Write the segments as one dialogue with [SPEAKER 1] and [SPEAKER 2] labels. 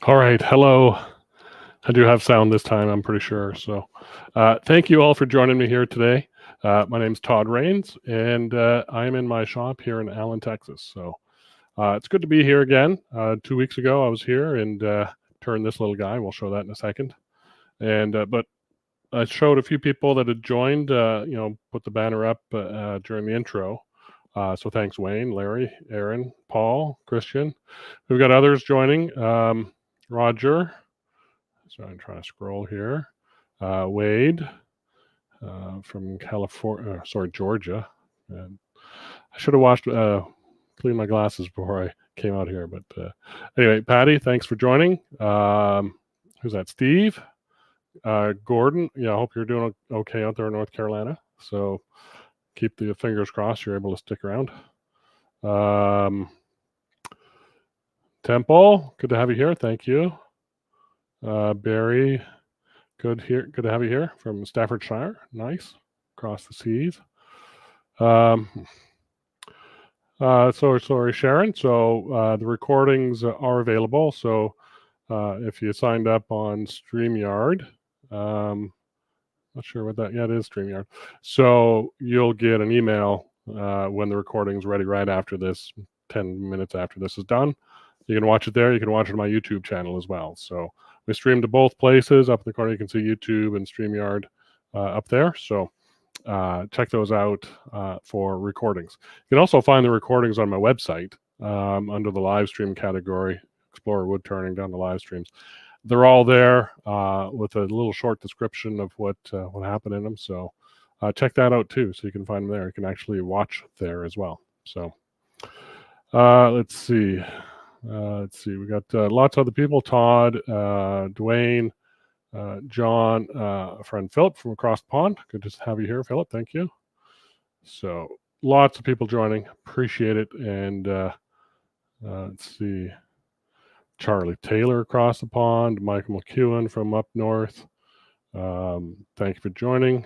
[SPEAKER 1] All right, hello. I do have sound this time, I'm pretty sure. So thank you all for joining me here today. My name's Todd Rains, and I'm in my shop here in Allen, Texas. So it's good to be here again. 2 weeks ago, I was here and turned this little guy. We'll show that in a second. And but I showed a few people that had joined, put the banner up during the intro. So thanks, Wayne, Larry, Aaron, Paul, Christian. We've got others joining. Roger. So I'm trying to scroll here. Wade from California, Georgia. And I should have cleaned my glasses before I came out here. But anyway, Patty, thanks for joining. Who's that? Steve? Gordon. Yeah, I hope you're doing okay out there in North Carolina. So keep the fingers crossed you're able to stick around. Temple, good to have you here. Thank you. Barry, good to have you here from Staffordshire. Nice. Across the seas. Sorry, Sharon. So the recordings are available. So if you signed up on StreamYard, not sure what that, yeah, it is StreamYard. So you'll get an email when the recording's ready right after this, 10 minutes after this is done. You can watch it there. You can watch it on my YouTube channel as well. So we stream to both places. Up in the corner, you can see YouTube and StreamYard up there. So check those out for recordings. You can also find the recordings on my website under the live stream category, Explore Woodturning down the live streams. They're all there with a little short description of what happened in them. So check that out too. So you can find them there. You can actually watch there as well. So let's see. We got lots of other people. Todd, Dwayne, John, a friend Philip from across the pond. Good to have you here, Philip. Thank you. So lots of people joining. Appreciate it. And let's see. Charlie Taylor across the pond. Michael McEwen from up north. Thank you for joining.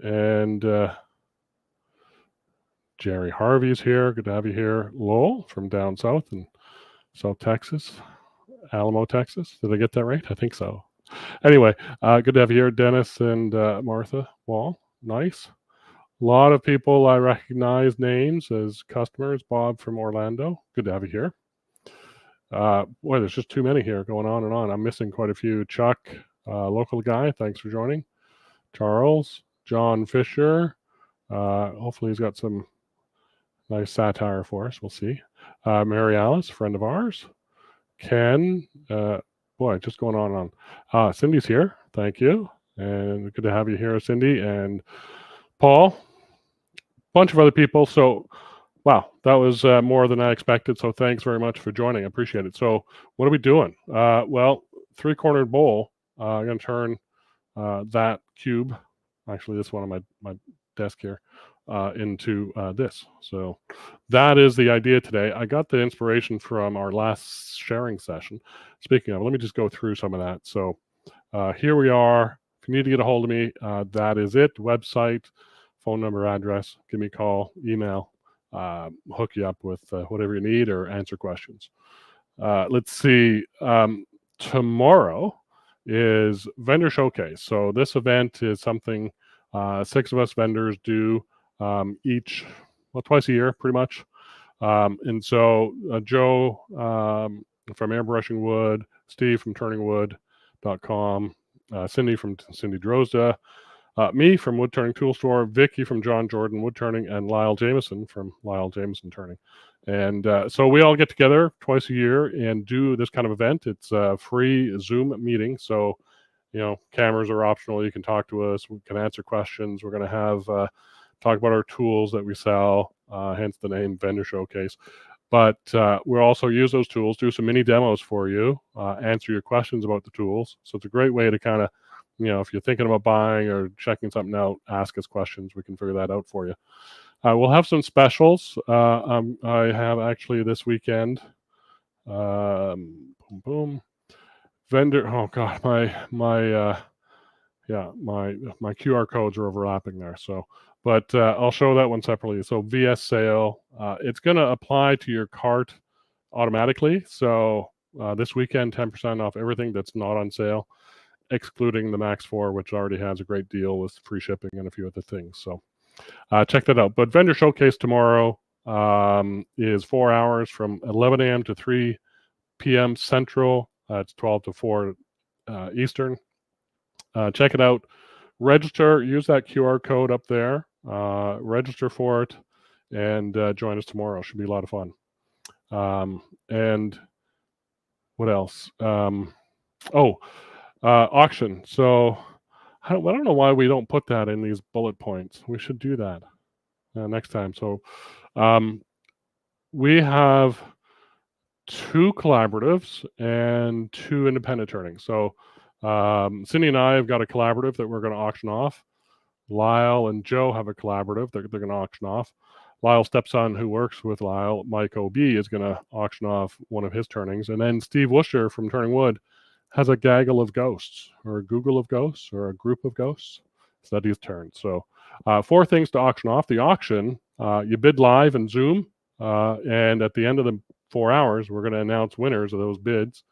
[SPEAKER 1] And Jerry Harvey's here. Good to have you here. Lowell from down south in South Texas, Alamo, Texas. Did I get that right? I think so. Anyway, good to have you here, Dennis and Martha Wall. Nice. A lot of people I recognize names as customers. Bob from Orlando. Good to have you here. Boy, there's just too many here going on and on. I'm missing quite a few. Chuck, local guy. Thanks for joining. Charles, John Fisher. Hopefully he's got some nice satire for us. We'll see. Mary Alice, friend of ours. Ken, boy, just going on and on. Cindy's here. Thank you. And good to have you here, Cindy. And Paul, bunch of other people. So, wow, that was more than I expected. So thanks very much for joining. I appreciate it. So what are we doing? Well, three-cornered bowl. I'm going to turn that cube, actually this one on my desk here, into this. So that is the idea today. I got the inspiration from our last sharing session. Speaking of, let me just go through some of that. So here we are. If you need to get a hold of me, that is it. Website, phone number, address, give me a call, email, hook you up with whatever you need or answer questions. Let's see. Tomorrow is vendor showcase. So this event is something 6 of us vendors do each, well, twice a year, pretty much. And so Joe from Airbrushing Wood, Steve from TurningWood.com, Cindy from Cindy Drozda, me from Woodturning Tool Store, Vicky from John Jordan Woodturning, and Lyle Jameson from Lyle Jameson Turning. And so we all get together twice a year and do this kind of event. It's a free Zoom meeting. So, cameras are optional. You can talk to us. We can answer questions. We're going to have talk about our tools that we sell, hence the name Vendor Showcase. But we'll also use those tools, do some mini demos for you, answer your questions about the tools. So it's a great way to kind of, if you're thinking about buying or checking something out, ask us questions. We can figure that out for you. We'll have some specials. I have actually this weekend. Boom, boom. Vendor. Oh God, my QR codes are overlapping there. So, but I'll show that one separately. So VS sale, it's going to apply to your cart automatically. So this weekend, 10% off everything that's not on sale, excluding the Max 4, which already has a great deal with free shipping and a few other things. So check that out. But Vendor Showcase tomorrow is 4 hours from 11 a.m. to 3 p.m. Central. It's 12 to 4 Eastern. Check it out. Register. Use that QR code up there. Register for it, and join us tomorrow. Should be a lot of fun. And what else? Auction. So I don't know why we don't put that in these bullet points. We should do that next time. So we have 2 collaboratives and 2 independent turnings. So Cindy and I have got a collaborative that we're going to auction off. Lyle and Joe have a collaborative that they're going to auction off. Lyle's stepson, who works with Lyle, Mike OB, is going to auction off one of his turnings. And then Steve Worcester from Turning Wood has a gaggle of ghosts, or a Google of ghosts, or a group of ghosts that he's turned. So 4 things to auction off. The auction, you bid live in Zoom, and at the end of the 4 hours, we're going to announce winners of those bids.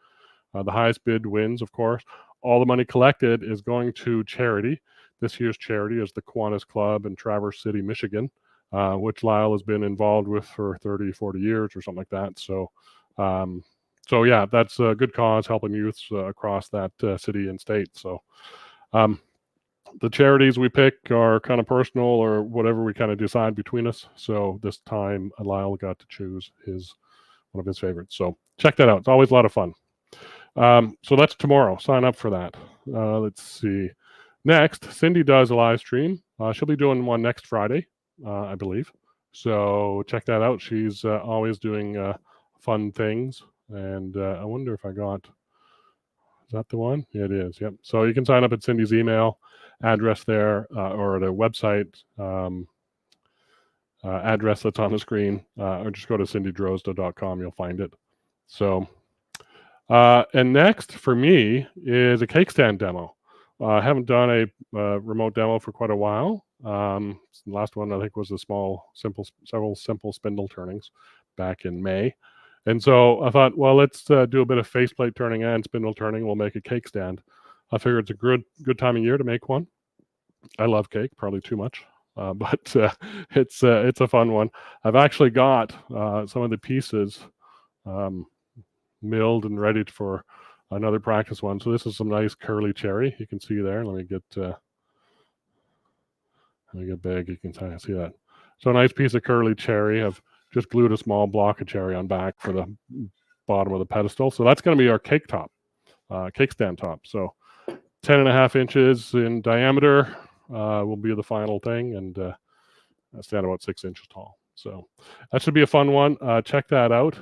[SPEAKER 1] The highest bid wins, of course. All the money collected is going to charity. This year's charity is the Kiwanis Club in Traverse City, Michigan, which Lyle has been involved with for 30, 40 years or something like that. So, yeah, that's a good cause, helping youths across that city and state. So the charities we pick are kind of personal, or whatever we kind of decide between us. So this time Lyle got to choose one of his favorites. So check that out. It's always a lot of fun. So that's tomorrow. Sign up for that. Let's see. Next, Cindy does a live stream. She'll be doing one next Friday, I believe. So check that out. She's always doing fun things. And I wonder if I got, is that the one? Yeah, it is. Yep. So you can sign up at Cindy's email address there, or at a website address that's on the screen, or just go to cindydrozda.com. You'll find it. So, and next for me is a cake stand demo. I haven't done a remote demo for quite a while. The last one I think was several simple spindle turnings back in May. And so I thought, well, let's do a bit of faceplate turning and spindle turning. We'll make a cake stand. I figure it's a good time of year to make one. I love cake, probably too much, but it's a fun one. I've actually got some of the pieces milled and ready for another practice one. So this is some nice curly cherry. You can see there. Let me get big. You can kind of see that. So a nice piece of curly cherry. I've just glued a small block of cherry on back for the bottom of the pedestal. So that's going to be our cake top, cake stand top. So 10.5 inches in diameter will be the final thing, and stand about 6 inches tall. So that should be a fun one. Check that out.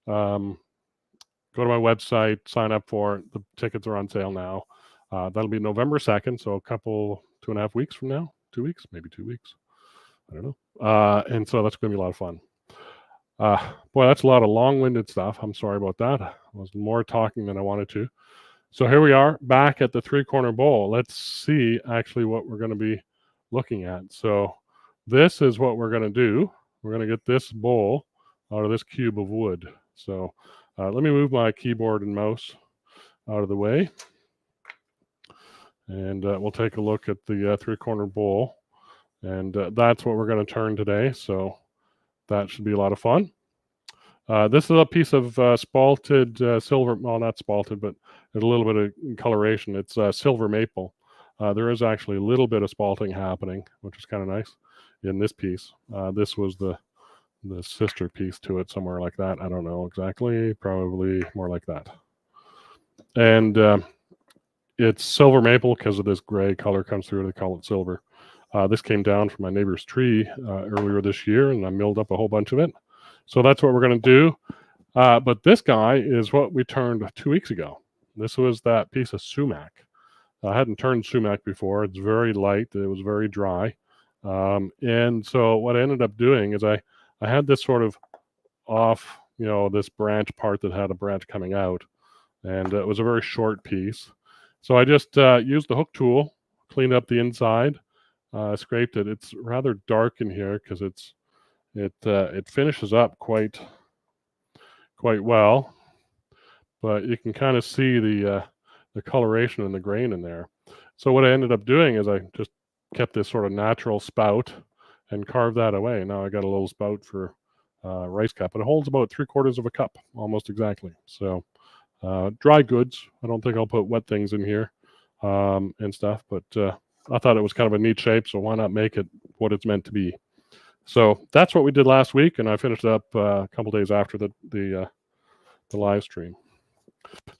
[SPEAKER 1] Go to my website, sign up for it. The tickets are on sale now. That'll be November 2nd, so 2.5 weeks from now. 2 weeks, maybe 2 weeks. I don't know. And so that's going to be a lot of fun. Boy, that's a lot of long-winded stuff. I'm sorry about that. I was more talking than I wanted to. So here we are back at the 3-corner bowl. Let's see actually what we're going to be looking at. So this is what we're going to do. We're going to get this bowl out of this cube of wood. So let me move my keyboard and mouse out of the way. and we'll take a look at the three-corner bowl, and that's what we're going to turn today. So that should be a lot of fun. This is a piece of spalted silver, well, not spalted, but there's a little bit of coloration. It's silver maple. There is actually a little bit of spalting happening, which is kind of nice in this piece. This was the sister piece to it, somewhere like that. I don't know exactly, probably more like that. And it's silver maple because of this gray color comes through. They call it silver. This came down from my neighbor's tree earlier this year, and I milled up a whole bunch of it. So that's what we're going to do. But this guy is what we turned 2 weeks ago. This was that piece of sumac. I hadn't turned sumac before. It's very light. It was very dry. And so what I ended up doing is I had this sort of off, this branch part that had a branch coming out. And it was a very short piece. So I just used the hook tool, cleaned up the inside, scraped it. It's rather dark in here because it finishes up quite well, but you can kind of see the coloration and the grain in there. So what I ended up doing is I just kept this sort of natural spout and carved that away. Now I got a little spout for rice cup, and it holds about 3/4 of a cup, almost exactly. So dry goods. I don't think I'll put wet things in here and stuff, but I thought it was kind of a neat shape, so why not make it what it's meant to be? So that's what we did last week, and I finished up a couple days after the live stream.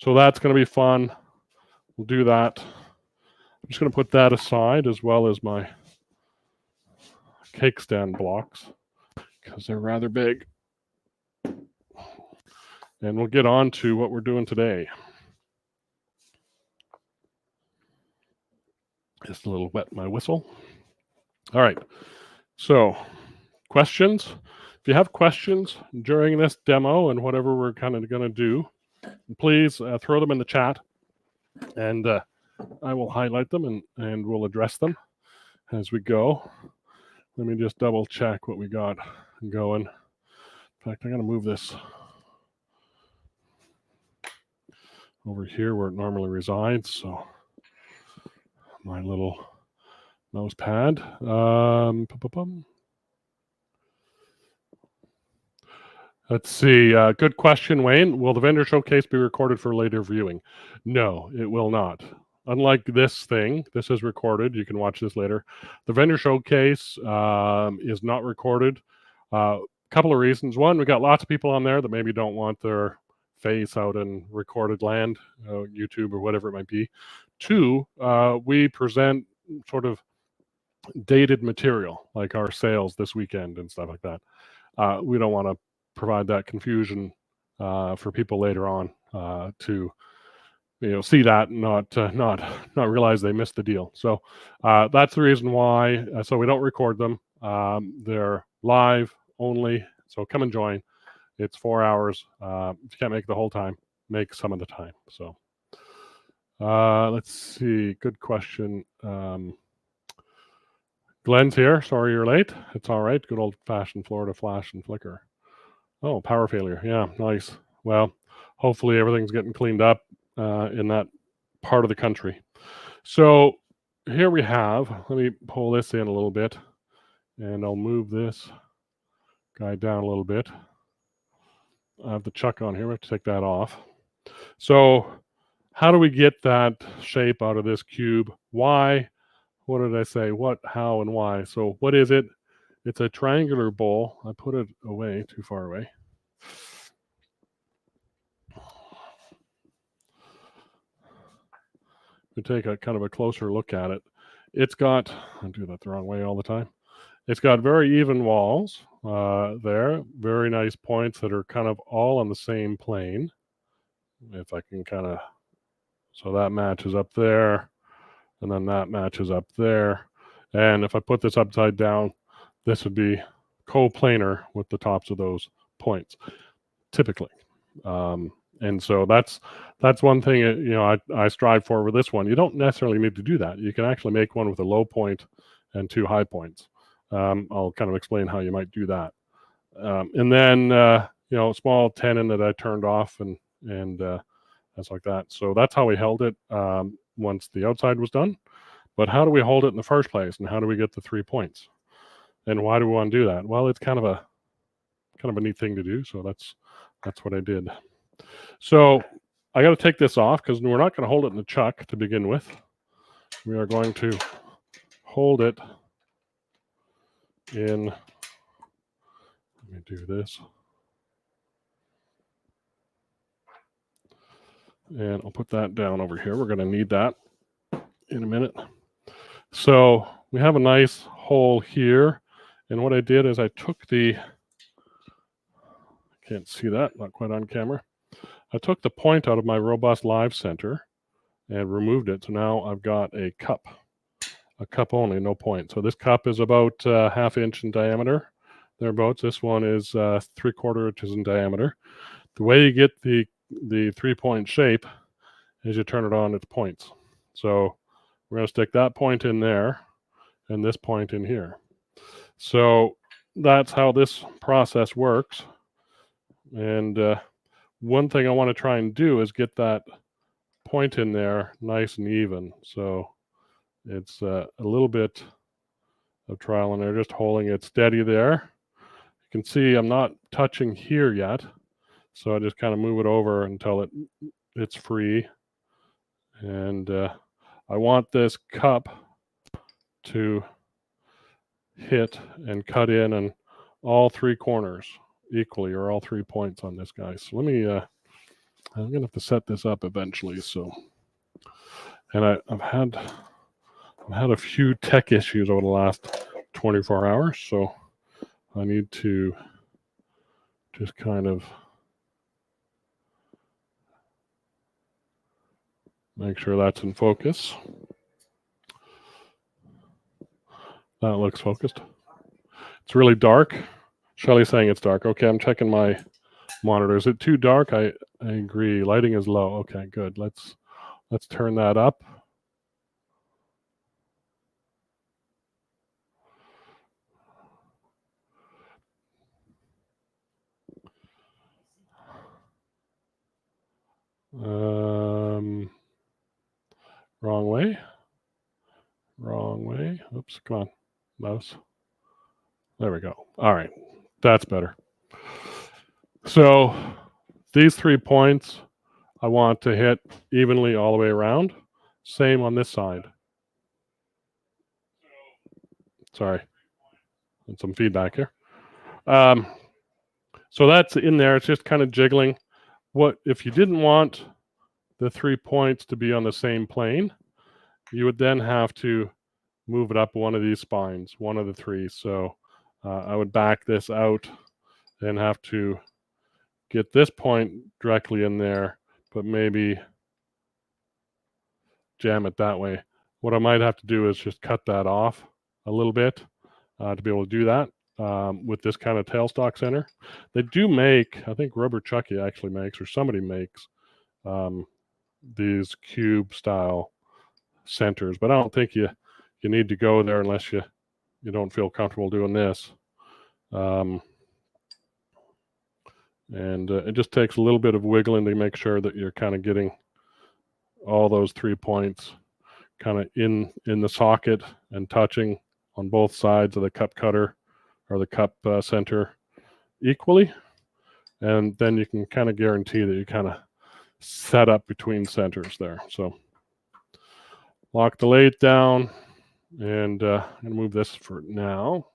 [SPEAKER 1] So that's going to be fun. We'll do that. I'm just going to put that aside as well as my cake stand blocks because they're rather big. And we'll get on to what we're doing today. Just a little wet my whistle. All right. So questions. If you have questions during this demo and whatever we're kind of going to do, please throw them in the chat, and I will highlight them and we'll address them as we go. Let me just double check what we got going. In fact, I'm going to move this over here where it normally resides. So my little mouse pad. Let's see. Good question, Wayne. Will the vendor showcase be recorded for later viewing? No, it will not. Unlike this thing, this is recorded. You can watch this later. The vendor showcase is not recorded. Couple of reasons. One, we got lots of people on there that maybe don't want their face out in recorded land, YouTube or whatever it might be. Two, we present sort of dated material, like our sales this weekend and stuff like that. We don't want to provide that confusion for people later on to see that and not realize they missed the deal. So that's the reason why. So we don't record them. They're live only. So come and join. It's 4 hours. If you can't make the whole time, make some of the time. So let's see. Good question. Glenn's here. Sorry you're late. It's all right. Good old-fashioned Florida flash and flicker. Oh, power failure. Yeah, nice. Well, hopefully everything's getting cleaned up in that part of the country. So here we have, let me pull this in a little bit, and I'll move this guy down a little bit. I have the chuck on here. We have to take that off. So how do we get that shape out of this cube? Why? What did I say? What, how, and why? So what is it? It's a triangular bowl. I put it away, too far away. We take a kind of a closer look at it. It's got, I do that the wrong way all the time. It's got very even walls there, very nice points that are kind of all on the same plane. If I can kind of, so that matches up there, and then that matches up there. And if I put this upside down, this would be coplanar with the tops of those points, typically. And so that's one thing I strive for with this one. You don't necessarily need to do that. You can actually make one with a low point and two high points. I'll kind of explain how you might do that. And then small tenon that I turned off and that's like that. So that's how we held it. once the outside was done. But how do we hold it in the first place, and how do we get the 3 points? And why do we want to do that? Well, it's kind of a neat thing to do. So that's what I did. So I got to take this off because we're not going to hold it in the chuck to begin with. We are going to hold it in, let me do this. And I'll put that down over here. We're going to need that in a minute. So we have a nice hole here. And what I did is I took can't see that, not quite on camera. I took the point out of my robust live center and removed it. So now I've got a cup only, no point. So this cup is about ½ inch in diameter, thereabouts. This one is 3/4 inches in diameter. The way you get the 3-point shape is you turn it on its points. So we're going to stick that point in there and this point in here. So that's how this process works. And one thing I want to try and do is get that point in there nice and even. So it's a little bit of trial and error, just holding it steady there. You can see I'm not touching here yet. So I just kind of move it over until it's free. And I want this cup to hit and cut in and all 3 corners equally, or all 3 points on this guy. So let me, I'm gonna have to set this up eventually. So, and I've had a few tech issues over the last 24 hours. So I need to just kind of make sure that's in focus. That looks focused. It's really dark. Shelly's saying it's dark. Okay, I'm checking my monitor. Is it too dark? I agree. Lighting is low. Okay, good. Let's turn that up. Wrong way. Wrong way. Oops, come on, mouse. There we go. All right, that's better. So these 3 points I want to hit evenly all the way around. Same on this side. Sorry, and some feedback here. So that's in there. It's just kind of jiggling. What if you didn't want the 3 points to be on the same plane? You would then have to move it up one of these spines, one of the 3. So I would back this out and have to get this point directly in there, but maybe jam it that way. What I might have to do is just cut that off a little bit to be able to do that with this kind of tailstock center. They do make, I think Rubber Chucky actually makes, or somebody makes these cube style centers, but I don't think you need to go there unless you don't feel comfortable doing this. And it just takes a little bit of wiggling to make sure that you're kind of getting all those 3 points kind of in the socket and touching on both sides of the cup cutter or the cup center equally. And then you can kind of guarantee that you kind of set up between centers there. So lock the lathe down, and I'm going to move this for now.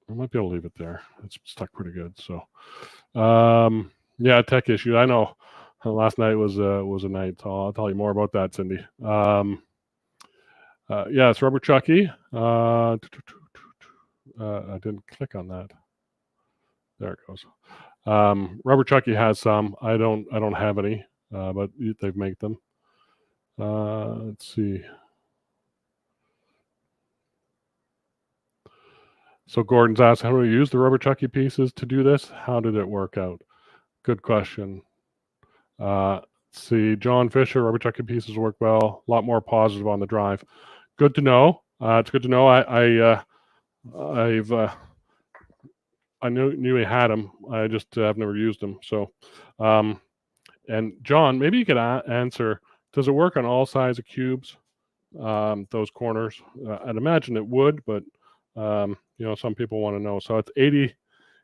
[SPEAKER 1] I might be able to leave it there. It's stuck pretty good. So yeah, tech issue. I know last night was a night. So I'll tell you more about that, Cindy. Yeah, it's Rubber Chucky. I didn't click on that. There it goes. Rubber Chucky has some. I don't have any, but they've made them. Let's see. So Gordon's asked, how do we use the Rubber Chucky pieces to do this? How did it work out? Good question. See, John Fisher, Rubber Chucky pieces work well. A lot more positive on the drive. Good to know. It's good to know. I knew he had them. I just have never used them. So, and John, maybe you could answer Does it work on all sides of cubes? Those corners? I'd imagine it would, but some people want to know. So it's 80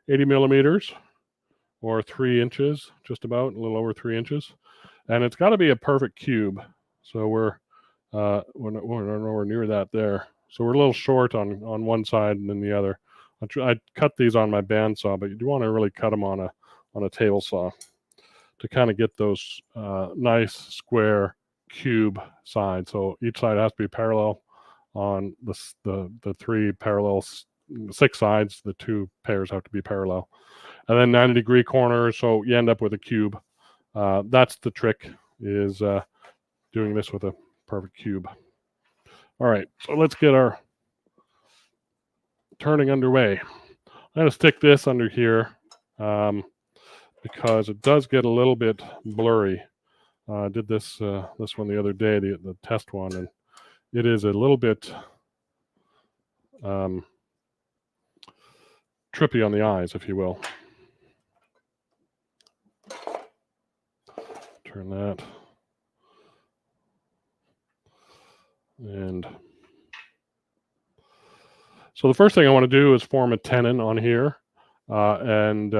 [SPEAKER 1] millimeters or 3 inches, just about a little over 3 inches, and it's got to be a perfect cube. So we're nowhere near that there. So we're a little short on one side and then the other. I cut these on my bandsaw, but you do want to really cut them on a table saw to kind of get those nice square cube sides. So each side has to be parallel on the 3 parallel 6 sides. The 2 pairs have to be parallel, and then 90-degree corners. So you end up with a cube. That's the trick, is doing this with a perfect cube. All right, so let's get our turning underway. I'm going to stick this under here because it does get a little bit blurry. I did this one the other day, the test one, and it is a little bit trippy on the eyes, if you will. Turn that. And so the first thing I want to do is form a tenon on here and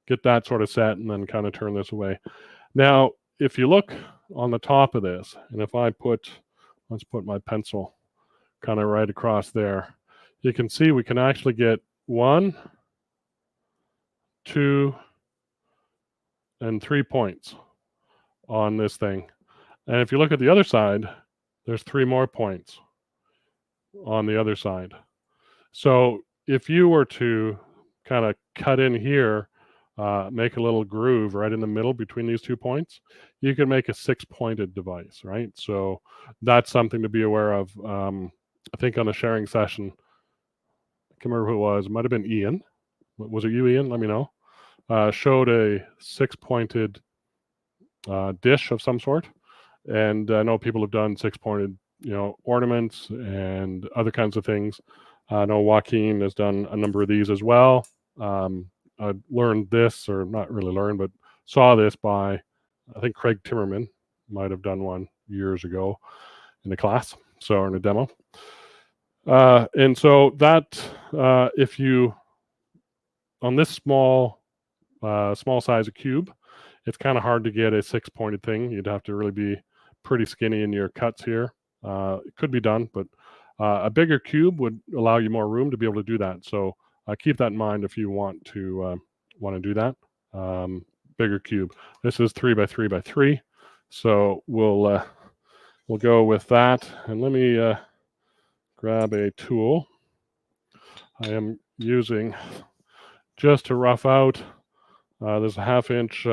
[SPEAKER 1] get that sort of set, and then kind of turn this away. Now, if you look on the top of this, and if I let's put my pencil kind of right across there, you can see we can actually get 1, 2, and 3 points on this thing. And if you look at the other side, there's 3 more points on the other side. So if you were to kind of cut in here, make a little groove right in the middle between these 2 points, you can make a 6-pointed device, right? So that's something to be aware of. I think on the sharing session, I can't remember who it was. It might have been Ian. Was it you, Ian? Let me know. Showed a 6-pointed dish of some sort. And I know people have done 6-pointed, ornaments and other kinds of things. I know Joaquin has done a number of these as well. I learned this, or not really learned, but saw this by, I think Craig Timmerman might have done one years ago in a class, so in a demo. And so that, if you, on this small size of cube, it's kind of hard to get a 6-pointed thing. You'd have to really be pretty skinny in your cuts here. It could be done, but a bigger cube would allow you more room to be able to do that. So keep that in mind if you want to do that. Bigger cube. This is 3 by 3 by 3, so we'll go with that. And let me grab a tool. I am using, just to rough out, there's a 1/2-inch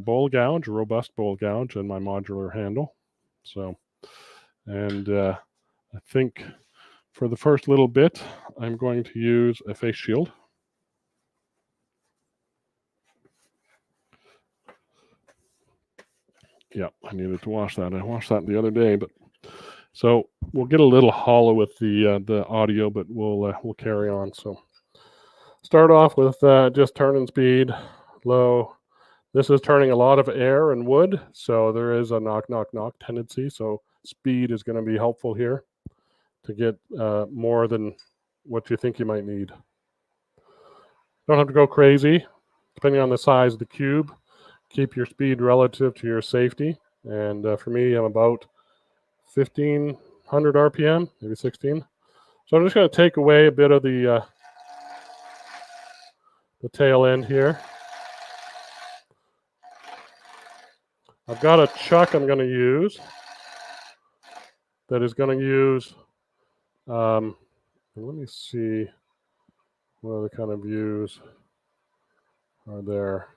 [SPEAKER 1] bowl gouge, a robust bowl gouge, in my modular handle. So, and I think for the first little bit, I'm going to use a face shield. Yeah, I needed to wash that. I washed that the other day, but so we'll get a little hollow with the audio, but we'll carry on. So start off with just turning speed low. This is turning a lot of air and wood, so there is a knock, knock, knock tendency. So speed is going to be helpful here to get more than what you think you might need. Don't have to go crazy, depending on the size of the cube. Keep your speed relative to your safety. And for me, I'm about 1,500 RPM, maybe 16. So I'm just going to take away a bit of the tail end here. I've got a chuck I'm going to use that is going to use, let me see what other kind of views are there.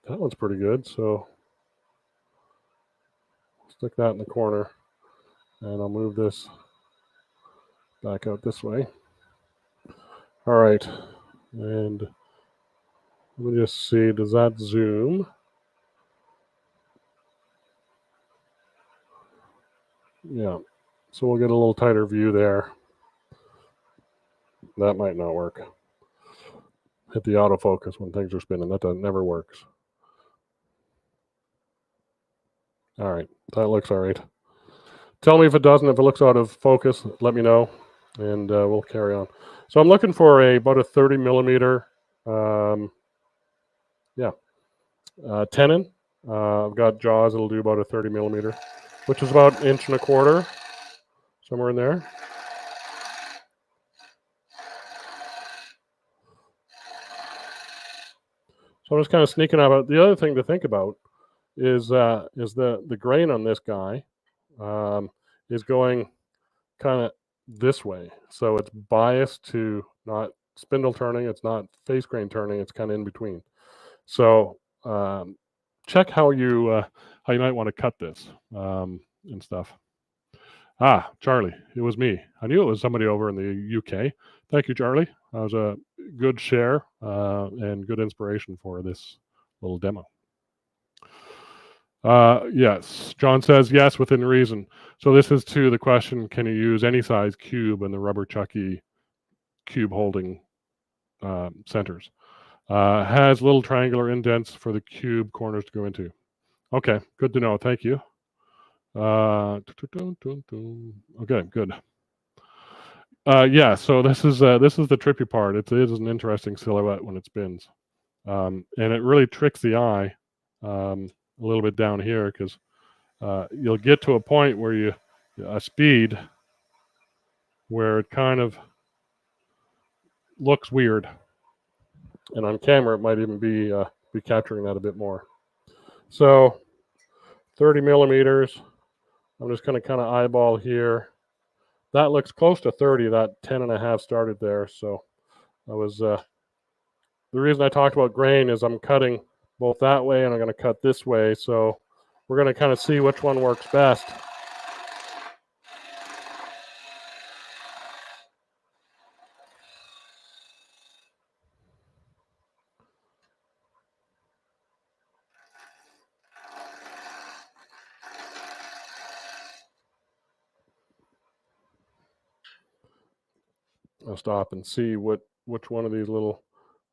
[SPEAKER 1] That one's pretty good, so stick that in the corner, and I'll move this back out this way. All right, and let me just see, does that zoom? Yeah, so we'll get a little tighter view there. That might not work. Hit the autofocus when things are spinning. That never works. All right, that looks all right. Tell me if it doesn't. If it looks out of focus, let me know, and we'll carry on. So I'm looking for about a 30 millimeter, tenon. I've got jaws that'll do about a 30 millimeter, which is about 1.25 inches, somewhere in there. So I'm just kind of sneaking out. The other thing to think about is the grain on this guy is going kind of this way. So it's biased to not spindle turning, it's not face grain turning, it's kind of in between. So check how you might want to cut this and stuff. Ah, Charlie, it was me. I knew it was somebody over in the UK. Thank you, Charlie. That was a good share and good inspiration for this little demo. Yes, John says yes within reason. So this is to the question: can you use any size cube in the rubber chucky cube holding centers? Has little triangular indents for the cube corners to go into. Okay, good to know. Thank you. Okay, good. Yeah, so this is the tricky part. It is an interesting silhouette when it spins, and it really tricks the eye a little bit down here because you'll get to a point where a speed where it kind of looks weird, and on camera it might even be capturing that a bit more. So 30 millimeters. I'm just going to kind of eyeball here. That looks close to 30. That 10.5 started there. So I was the reason I talked about grain is I'm cutting both that way and I'm going to cut this way. So we're going to kind of see which one works best. I'll stop and see which one of these little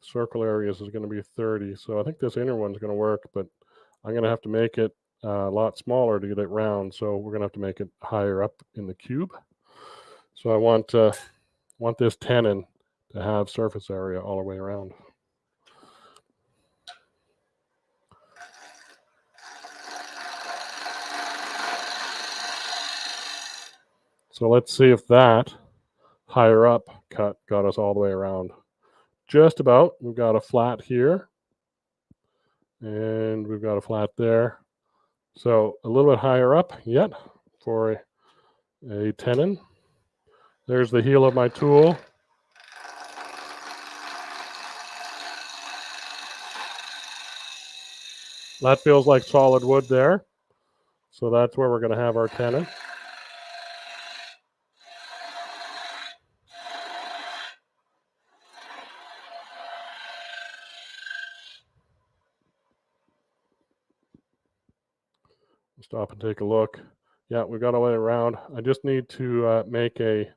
[SPEAKER 1] circle areas is going to be 30. So I think this inner one's going to work, but I'm going to have to make it a lot smaller to get it round. So we're going to have to make it higher up in the cube. So I want this tenon to have surface area all the way around. So let's see if that higher up cut got us all the way around. Just about. We've got a flat here, and we've got a flat there. So a little bit higher up yet for a tenon. There's the heel of my tool. That feels like solid wood there. So that's where we're going to have our tenon. Stop and take a look. Yeah, we've got all the way around. I just need to make a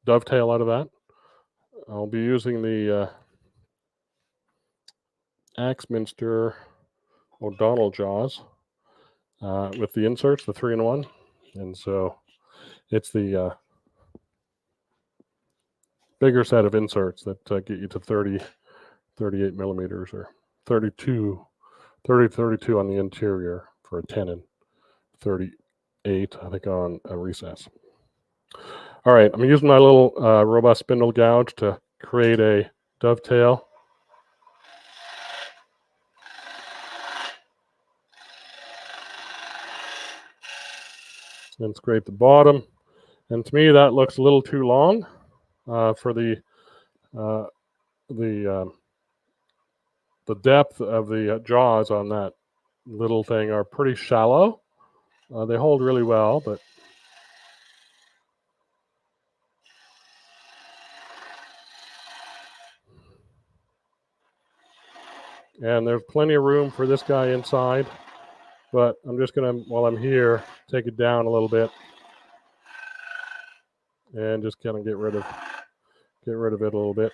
[SPEAKER 1] dovetail out of that. I'll be using the Axminster O'Donnell jaws with the inserts, the 3-in-1, and so it's the bigger set of inserts that get you to 38 millimeters or 32 on the interior for a tenon, 38 I think on a recess. All right, I'm using my little robust spindle gouge to create a dovetail. And scrape the bottom. And to me, that looks a little too long for the depth of the jaws on that little thing are pretty shallow. They hold really well, but and there's plenty of room for this guy inside. But I'm just gonna, while I'm here, take it down a little bit and just kind of get rid of it a little bit.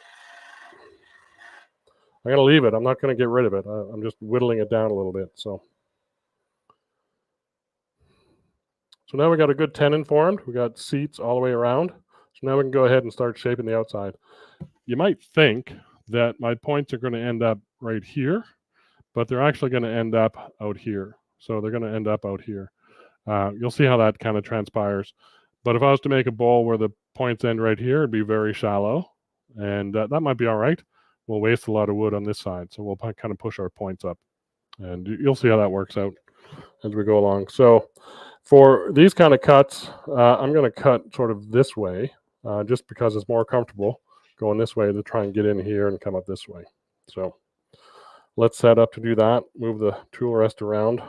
[SPEAKER 1] I'm gonna leave it. I'm not gonna get rid of it. I'm just whittling it down a little bit. So So now we got a good tenon formed. We got seats all the way around. So now we can go ahead and start shaping the outside. You might think that my points are going to end up right here, but they're actually going to end up out here. So they're going to end up out here. You'll see how that kind of transpires. But if I was to make a bowl where the points end right here, it'd be very shallow. And that might be all right. We'll waste a lot of wood on this side. So we'll kind of push our points up. And you'll see how that works out as we go along. So for these kind of cuts, I'm going to cut sort of this way, just because it's more comfortable going this way to try and get in here and come up this way. So let's set up to do that. Move the tool rest around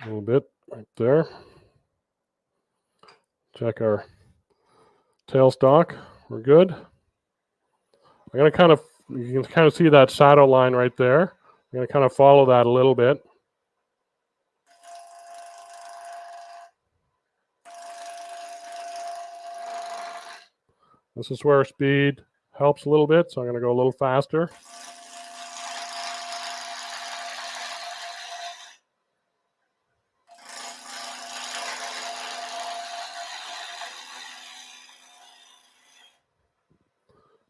[SPEAKER 1] a little bit right there. Check our tailstock. We're good. I'm going to kind of, you can kind of see that shadow line right there. I'm going to kind of follow that a little bit. This is where speed helps a little bit, so I'm going to go a little faster.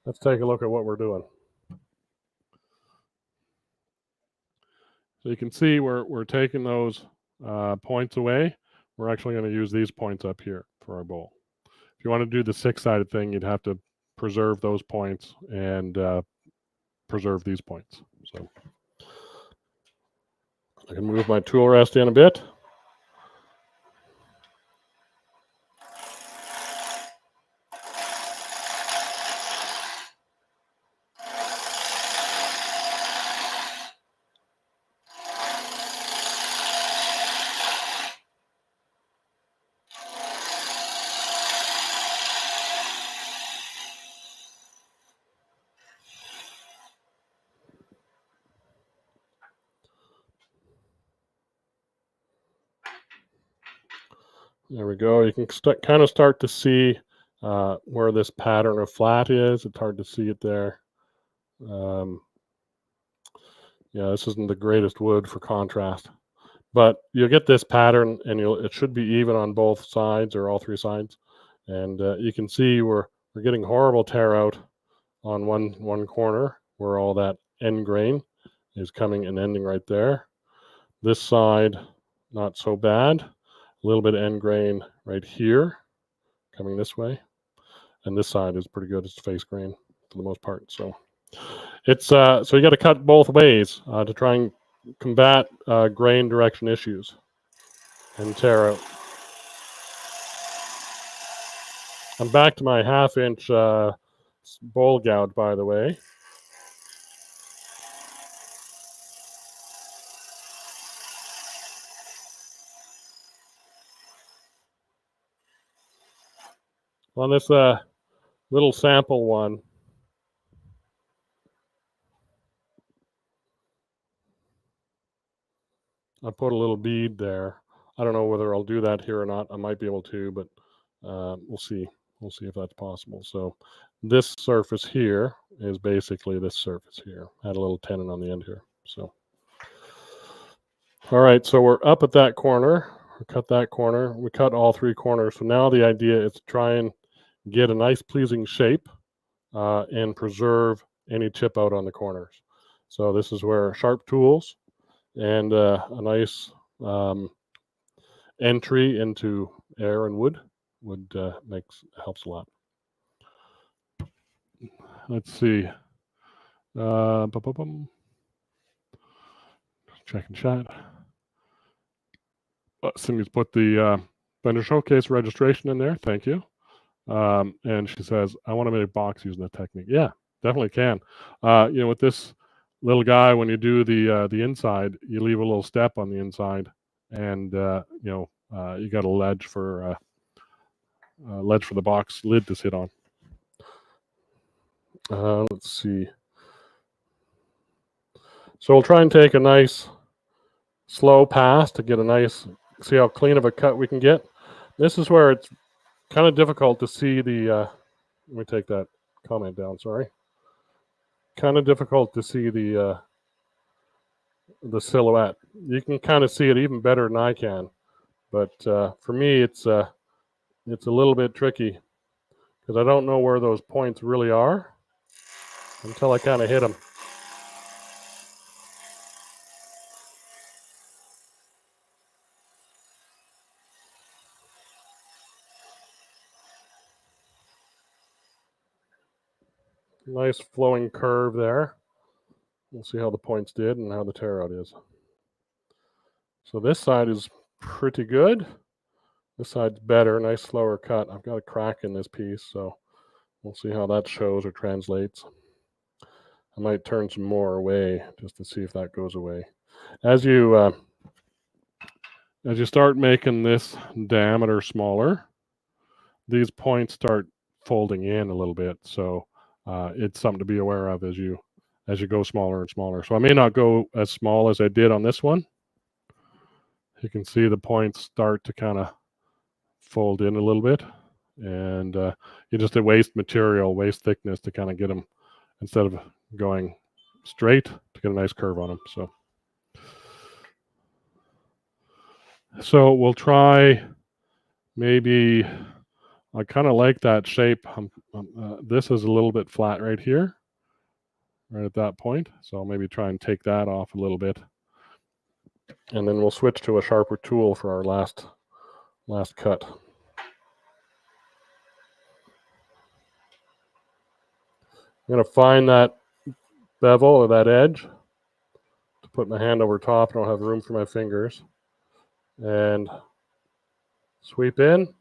[SPEAKER 1] Let's take a look at what we're doing. So you can see we're taking those points away. We're actually going to use these points up here for our bowl. If you want to do the six-sided thing, you'd have to preserve those points and preserve these points. So I can move my tool rest in a bit. There we go. You can kind of start to see where this pattern of flat is. It's hard to see it there. Yeah, this isn't the greatest wood for contrast, but you'll get this pattern, and it should be even on both sides or all three sides. And you can see we're getting horrible tear out on one corner where all that end grain is coming and ending right there. This side, not so bad. A little bit of end grain right here, coming this way, and this side is pretty good. It's face grain for the most part. So it's so you got to cut both ways to try and combat grain direction issues and tear out. I'm back to my 1/2-inch bowl gouge, by the way. On this little sample one, I put a little bead there. I don't know whether I'll do that here or not. I might be able to, but we'll see. We'll see if that's possible. So this surface here is basically this surface here. I had a little tenon on the end here. So, all right, so we're up at that corner. We cut that corner. We cut all three corners. So now the idea is to try and get a nice pleasing shape and preserve any chip out on the corners. So this is where sharp tools and a nice entry into air and wood helps a lot. Let's see. Check and chat. Cindy's put the Blender Showcase registration in there. Thank you. And she says, I want to make a box using that technique. Yeah, definitely can. With this little guy, when you do the inside, you leave a little step on the inside, and you got a ledge for the box lid to sit on. Let's see. So we'll try and take a nice slow pass to get a nice, see how clean of a cut we can get. This is where it's kind of difficult to see the, let me take that comment down, sorry. Kind of difficult to see the the silhouette. You can kind of see it even better than I can, but for me, it's a little bit tricky because I don't know where those points really are until I kind of hit them. Nice flowing curve there. We'll see how the points did and how the tear out is. So this side is pretty good. This side's better, nice slower cut. I've got a crack in this piece, so we'll see how that shows or translates. I might turn some more away just to see if that goes away. As you start making this diameter smaller, these points start folding in a little bit. So it's something to be aware of as you go smaller and smaller. So I may not go as small as I did on this one. You can see the points start to kind of fold in a little bit, and you just waste material, waste thickness to kind of get them, instead of going straight, to get a nice curve on them. So we'll try, maybe, I kind of like that shape. This is a little bit flat right here, right at that point. So I'll maybe try and take that off a little bit. And then we'll switch to a sharper tool for our last cut. I'm going to find that bevel or that edge to put my hand over top. I don't have room for my fingers. And sweep in.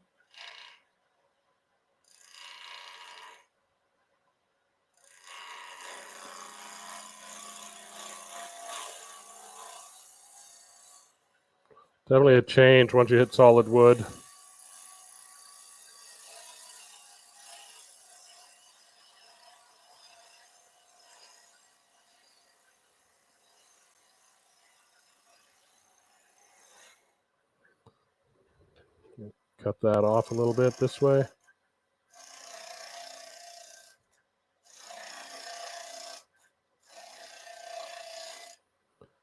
[SPEAKER 1] Definitely a change once you hit solid wood. Cut that off a little bit this way.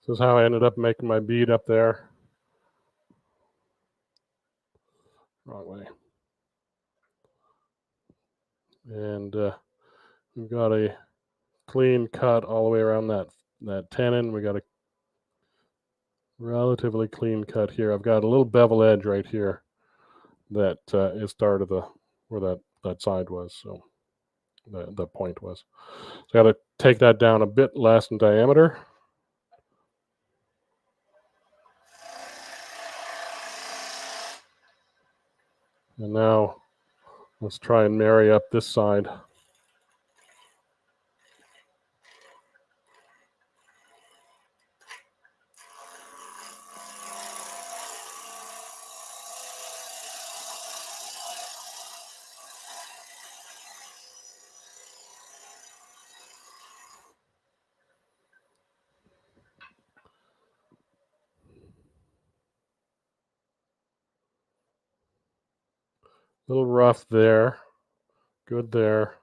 [SPEAKER 1] This is how I ended up making my bead up there. Wrong way. And we've got a clean cut all the way around that tenon. We got a relatively clean cut here. I've got a little bevel edge right here that is start of where that side was, so the point was. So I got to take that down a bit less in diameter. And now let's try and marry up this side. A little rough there, good there,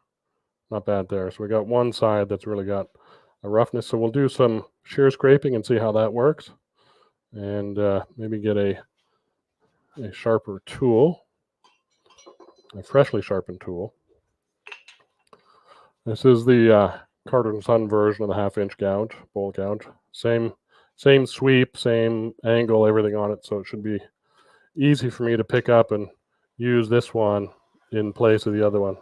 [SPEAKER 1] not bad there. So we got one side that's really got a roughness. So we'll do some shear scraping and see how that works, and maybe get a sharper tool, a freshly sharpened tool. This is the Carter & Son version of the 1/2-inch gouge, bowl gouge. Same sweep, same angle, everything on it. So it should be easy for me to pick up and use this one in place of the other one.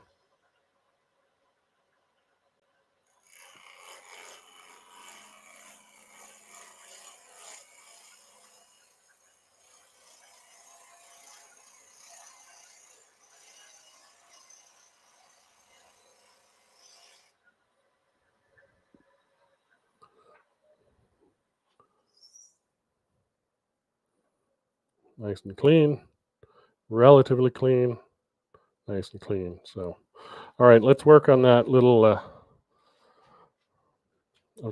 [SPEAKER 1] Nice and clean, relatively clean, nice and clean. So, all right, let's work on that little, I've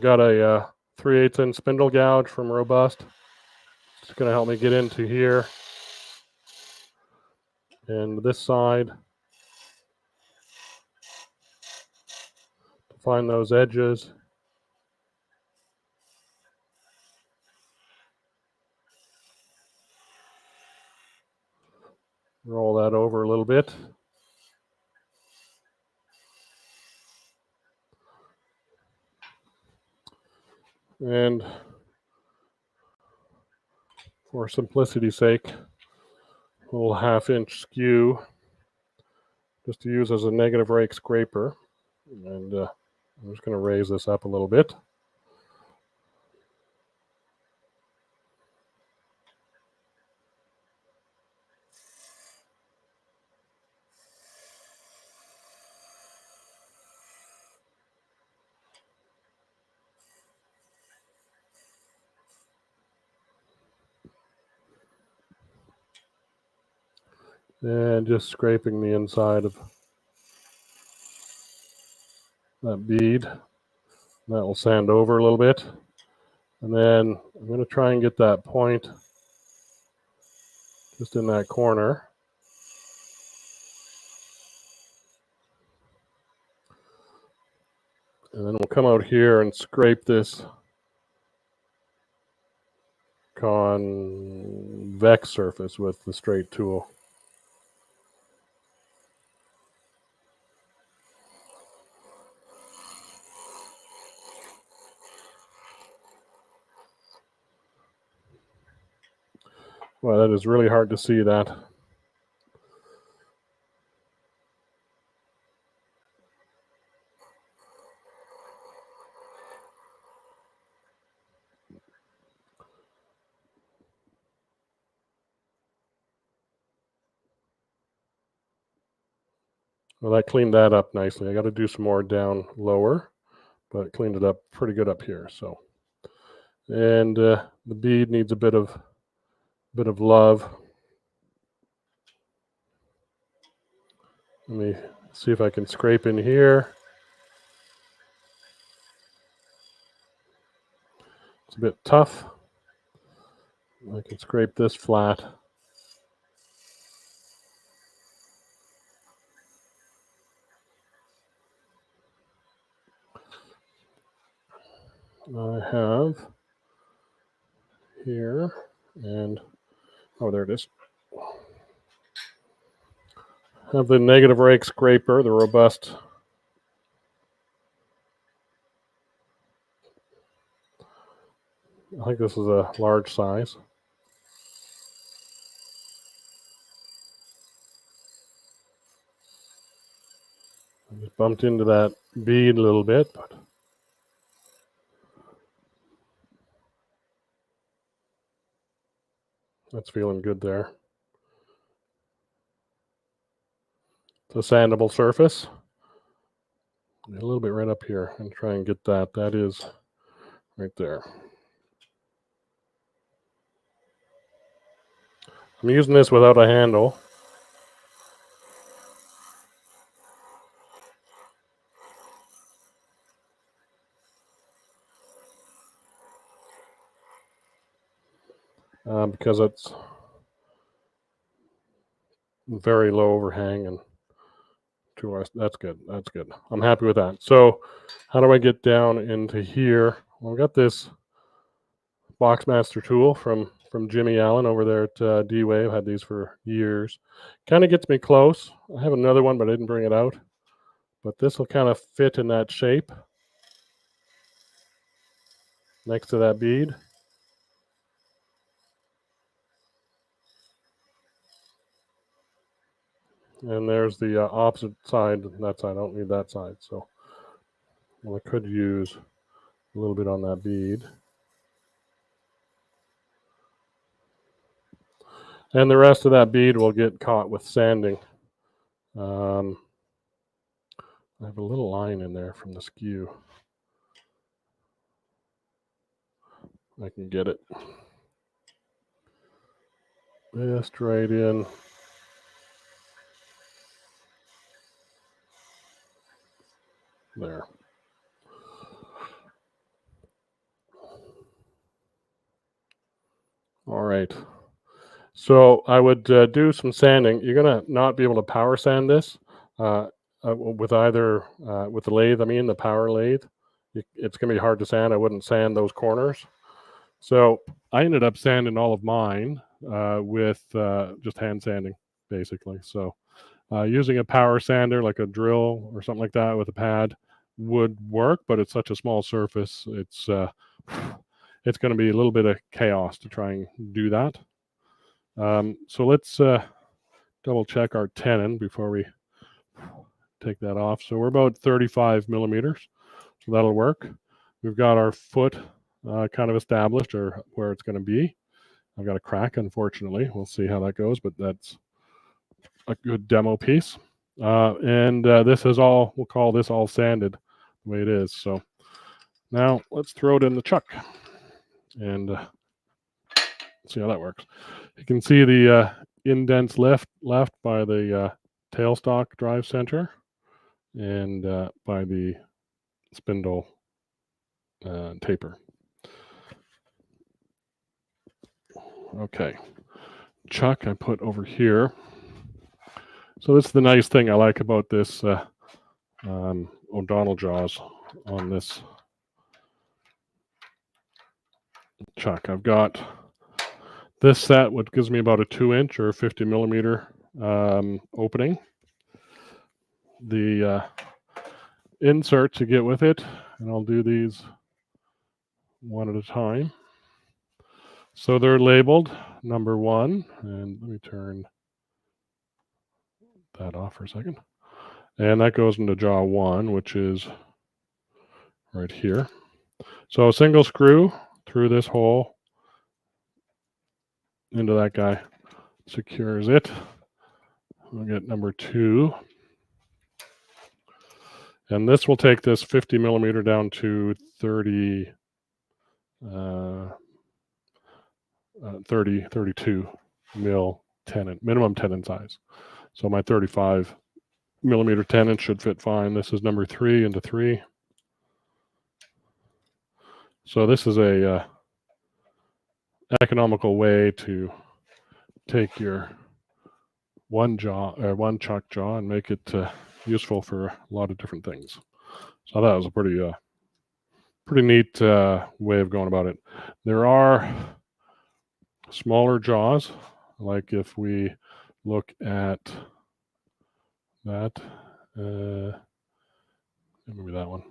[SPEAKER 1] got a 3/8 inch spindle gouge from Robust. It's going to help me get into here and this side to find those edges. Roll that over a little bit. And for simplicity's sake, a little 1/2-inch skew just to use as a negative rake scraper. And I'm just going to raise this up a little bit. And just scraping the inside of that bead. That will sand over a little bit. And then I'm going to try and get that point just in that corner. And then we'll come out here and scrape this convex surface with the straight tool. Well, that is really hard to see that. Well, I cleaned that up nicely. I got to do some more down lower, but cleaned it up pretty good up here. So, and the bead needs a bit of love. Let me see if I can scrape in here. It's a bit tough. I can scrape this flat. I have here, and oh, there it is. I have the negative rake scraper, the robust. I think this is a large size. I just bumped into that bead a little bit, but that's feeling good there. It's a sandable surface. A little bit right up here and try and get that. That is right there. I'm using this without a handle. Because it's very low overhang and that's good. That's good. I'm happy with that. So how do I get down into here? Well, I've got this Boxmaster tool from Jimmy Allen over there at D-Wave. I've had these for years. Kind of gets me close. I have another one, but I didn't bring it out. But this will kind of fit in that shape next to that bead. And there's the opposite side, that side. I don't need that side. So well, I could use a little bit on that bead. And the rest of that bead will get caught with sanding. I have a little line in there from the skew. I can get it. Just right in. There. All right. So I would do some sanding. You're going to not be able to power sand this with either, with the lathe, the power lathe. It's going to be hard to sand. I wouldn't sand those corners. So I ended up sanding all of mine with just hand sanding. basically. So using a power sander like a drill or something like that with a pad would work, but it's such a small surface. It's going to be a little bit of chaos to try and do that. So let's double check our tenon before we take that off. So we're about 35 millimeters, so that'll work. We've got our foot kind of established, or where it's going to be. I've got a crack, unfortunately. We'll see how that goes, but that's a good demo piece. And this is all, we'll call this all sanded the way it is. So now let's throw it in the chuck and see how that works. You can see the indents left by the tailstock drive center and by the spindle taper. Okay, chuck I put over here. So this is the nice thing I like about this O'Donnell jaws on this chuck. I've got this set, which gives me about a 2-inch or 50 millimeter opening. The insert to get with it, and I'll do these one at a time. So they're labeled number 1, and let me turn that off for a second. And that goes into jaw 1, which is right here. So a single screw through this hole into that guy secures it. We'll get number 2. And this will take this 50 millimeter down to 32 mil tenon, minimum tenon size. So my 35 millimeter tenon should fit fine. This is number 3 into 3. So this is a economical way to take your one chuck jaw and make it useful for a lot of different things. So that was a pretty neat way of going about it. There are smaller jaws, like if we look at that, maybe that one.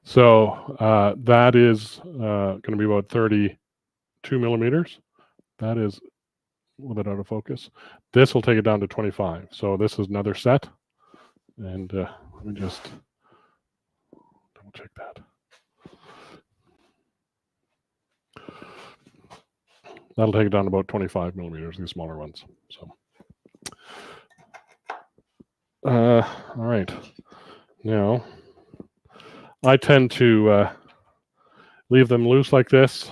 [SPEAKER 1] So that is going to be about 32 millimeters. That is a little bit out of focus. This will take it down to 25. So this is another set. And let me just double check that. That'll take it down to about 25 millimeters, these smaller ones. So, all right. Now, I tend to leave them loose like this,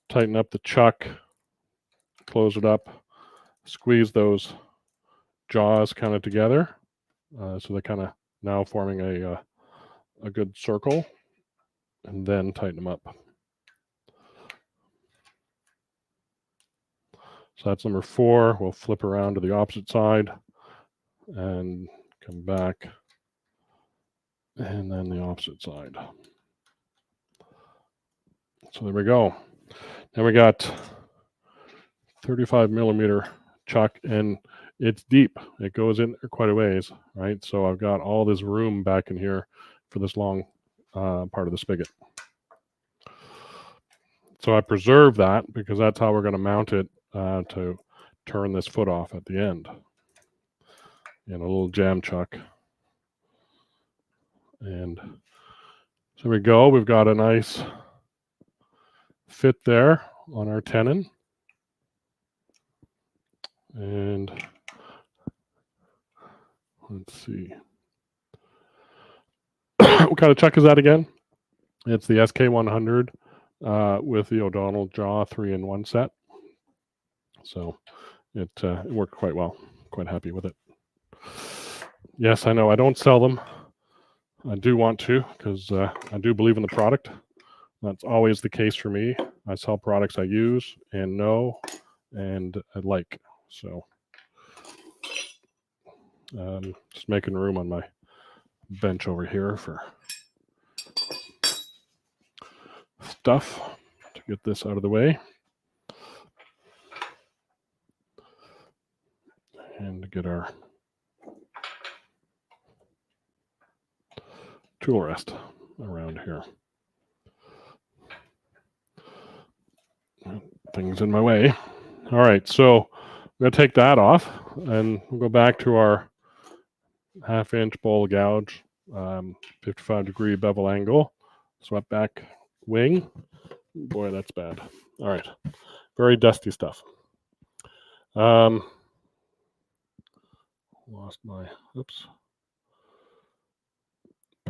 [SPEAKER 1] tighten up the chuck, close it up, squeeze those jaws kind of together. So they're kind of now forming a good circle, and then tighten them up. So that's number 4. We'll flip around to the opposite side and come back, and then the opposite side. So there we go. Now we got 35 millimeter chuck, and it's deep. It goes in there quite a ways, right? So I've got all this room back in here for this long part of the spigot. So I preserve that because that's how we're going to mount it to turn this foot off at the end. And a little jam chuck. And so there we go. We've got a nice fit there on our tenon. And let's see. What kind of chuck is that again? It's the SK100 with the O'Donnell jaw 3-in-1 set. So it worked quite well. Quite happy with it. Yes, I know I don't sell them. I do want to, because I do believe in the product. That's always the case for me. I sell products I use and know and I like. So just making room on my bench over here for stuff to get this out of the way. and get our tool rest around here. Things in my way. All right, so I'm going to take that off and we'll go back to our 1/2 inch bowl gouge, 55-degree bevel angle, swept back wing. Boy, that's bad. All right, very dusty stuff. Lost my, oops.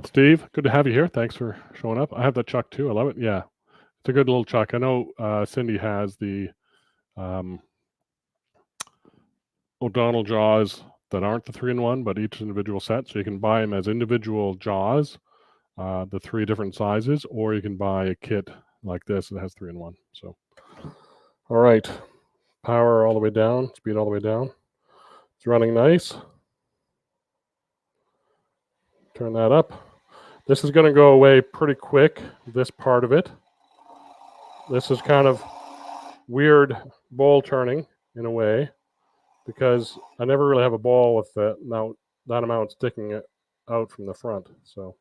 [SPEAKER 1] Steve, good to have you here. Thanks for showing up. I have the chuck too. I love it. Yeah, it's a good little chuck. I know Cindy has the O'Donnell jaws that aren't the 3-in-1, but each individual set. So you can buy them as individual jaws, the 3 different sizes, or you can buy a kit like this that has 3-in-1. So, all right, power all the way down, speed all the way down. It's running nice. Turn that up. This is going to go away pretty quick, this part of it. This is kind of weird bowl turning in a way, because I never really have a ball with that amount sticking out from the front. So,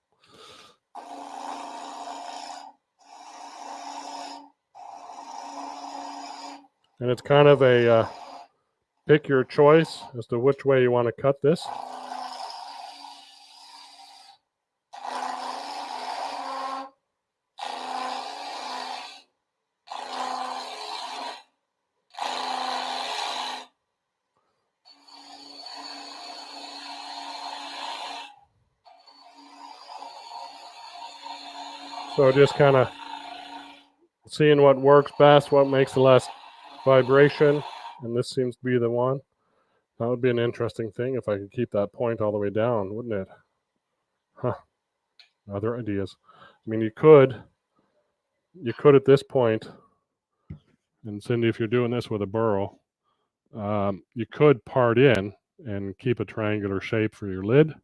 [SPEAKER 1] and it's kind of a pick your choice as to which way you want to cut this. So just kind of seeing what works best, what makes the less vibration, and this seems to be the one. That would be an interesting thing if I could keep that point all the way down, wouldn't it? Huh. Other ideas. I mean, you could at this point, and Cindy, if you're doing this with a burrow, you could part in and keep a triangular shape for your lid.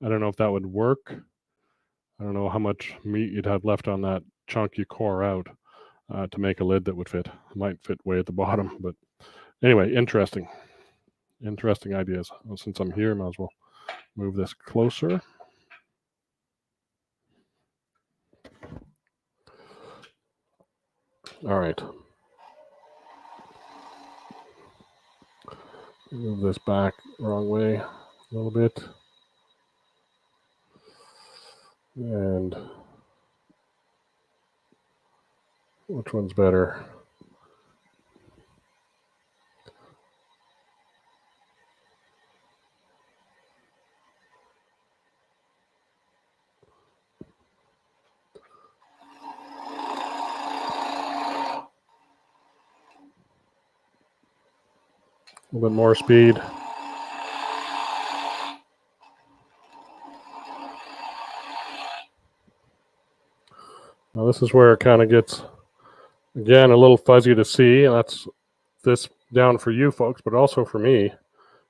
[SPEAKER 1] I don't know if that would work. I don't know how much meat you'd have left on that chunk you core out to make a lid that would fit. It might fit way at the bottom, but anyway, interesting ideas. Well, since I'm here, I might as well move this closer. All right. Move this back wrong way a little bit. And which one's better? A little bit more speed. Now this is where it kind of gets, again, a little fuzzy to see, and that's this down for you folks, but also for me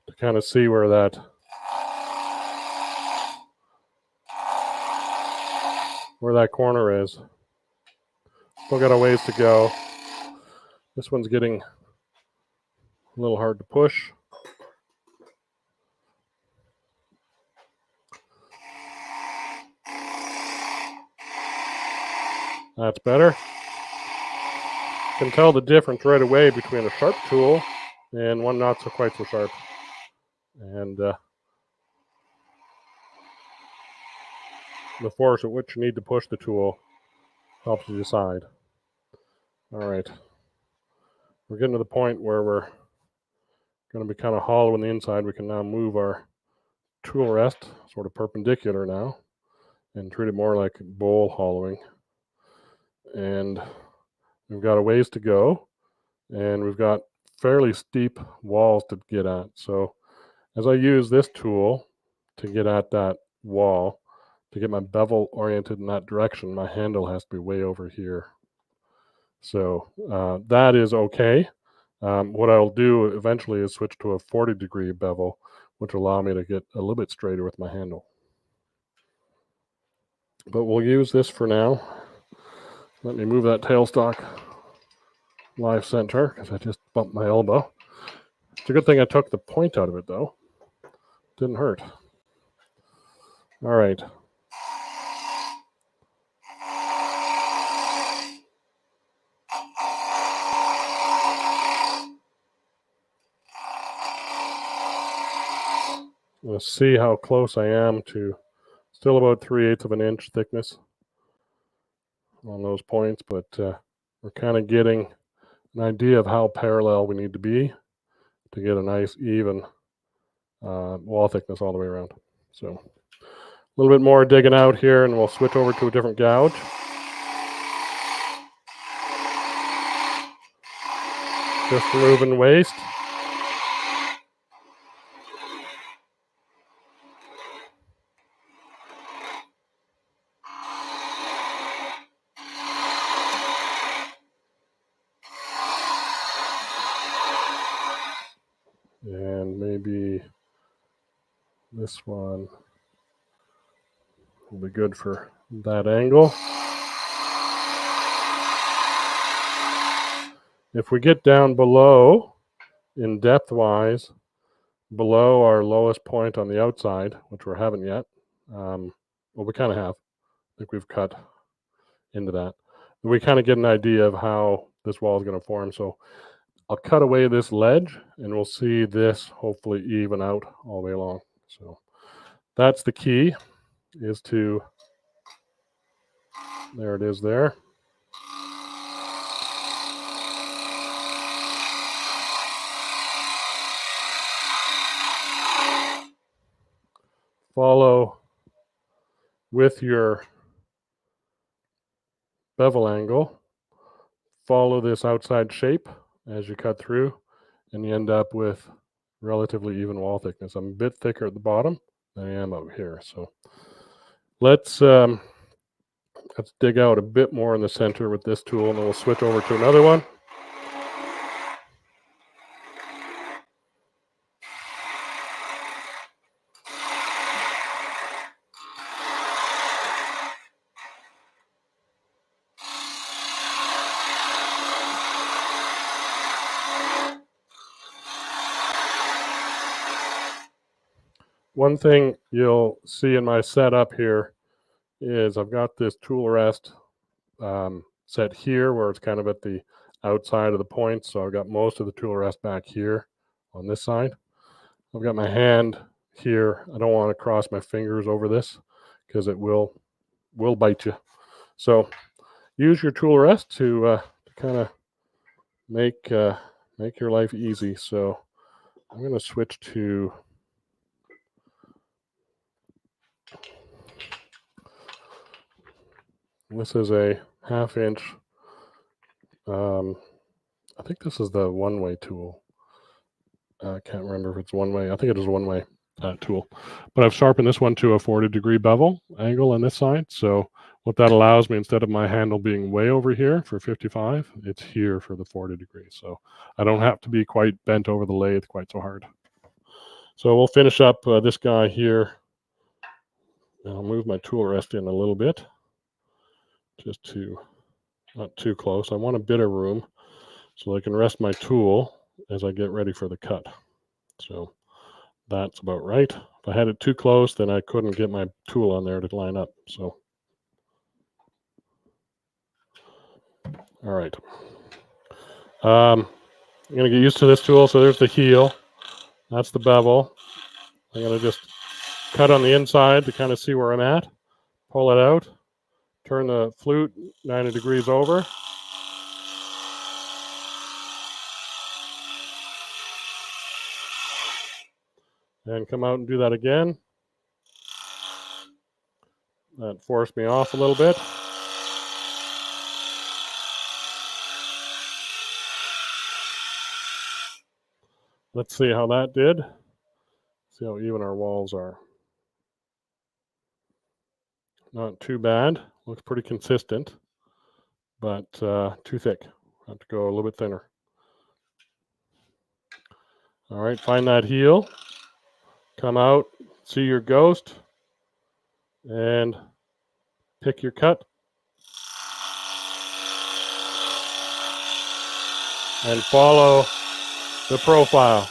[SPEAKER 1] to kind of see where that corner is. Still got a ways to go. This one's getting a little hard to push. That's better. You can tell the difference right away between a sharp tool and one not so quite so sharp. And the force at which you need to push the tool helps you decide. All right. We're getting to the point where we're going to be kind of hollow on the inside. We can now move our tool rest sort of perpendicular now and treat it more like bowl hollowing. And we've got a ways to go, and we've got fairly steep walls to get at. So as I use this tool to get at that wall, to get my bevel oriented in that direction, my handle has to be way over here. So that is okay. What I'll do eventually is switch to a 40-degree bevel, which will allow me to get a little bit straighter with my handle. But we'll use this for now. Let me move that tailstock live center because I just bumped my elbow. It's a good thing I took the point out of it, though. Didn't hurt. All right. Let's see how close I am to still about 3/8 of an inch thickness on those points, but we're kind of getting an idea of how parallel we need to be to get a nice even wall thickness all the way around. So a little bit more digging out here, and we'll switch over to a different gouge. Just removing waste. And maybe this one will be good for that angle. If we get down below, in depth-wise, below our lowest point on the outside, which we haven't yet, well, we kind of have. I think we've cut into that. We kind of get an idea of how this wall is going to form. So I'll cut away this ledge, and we'll see this hopefully even out all the way along. So that's the key, is to, there it is there. Follow with your bevel angle, follow this outside shape as you cut through, and you end up with relatively even wall thickness. I'm a bit thicker at the bottom than I am out here. So let's dig out a bit more in the center with this tool, and then we'll switch over to another one. One thing you'll see in my setup here is I've got this tool rest set here where it's kind of at the outside of the point. So I've got most of the tool rest back here on this side. I've got my hand here. I don't want to cross my fingers over this because it will bite you. So use your tool rest to kind of make your life easy. So I'm going to switch to this is a 1/2 inch. I think this is the one-way tool. I can't remember if it's one-way. I think it is a one-way tool. But I've sharpened this one to a 40-degree bevel angle on this side. So what that allows me, instead of my handle being way over here for 55, it's here for the 40 degrees. So I don't have to be quite bent over the lathe quite so hard. So we'll finish up this guy here. I'll move my tool rest in a little bit, just to not too close. I want a bit of room so I can rest my tool as I get ready for the cut. So that's about right. If I had it too close, then I couldn't get my tool on there to line up. So, all right. I'm going to get used to this tool. So there's the heel. That's the bevel. I'm going to just cut on the inside to kind of see where I'm at. Pull it out. Turn the flute 90 degrees over. And come out and do that again. That forced me off a little bit. Let's see how that did. See how even our walls are. Not too bad. Looks pretty consistent, but too thick. Have to go a little bit thinner. All right, find that heel. Come out, see your ghost, and pick your cut. And follow the profile.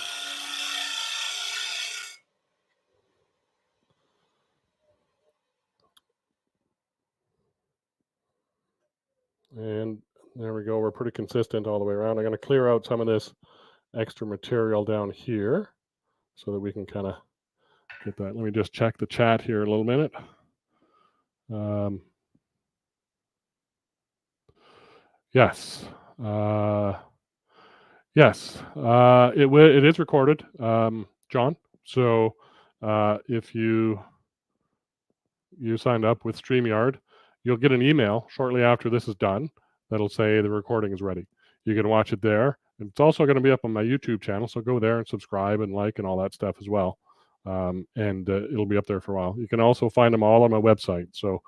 [SPEAKER 1] And there we go. We're pretty consistent all the way around. I'm going to clear out some of this extra material down here so that we can kind of get that. Let me just check the chat here a little minute. Yes. Yes. It is recorded, John. So if you signed up with StreamYard, you'll get an email shortly after this is done that'll say the recording is ready. You can watch it there. It's also going to be up on my YouTube channel, so go there and subscribe and like and all that stuff as well. And it'll be up there for a while. You can also find them all on my website. So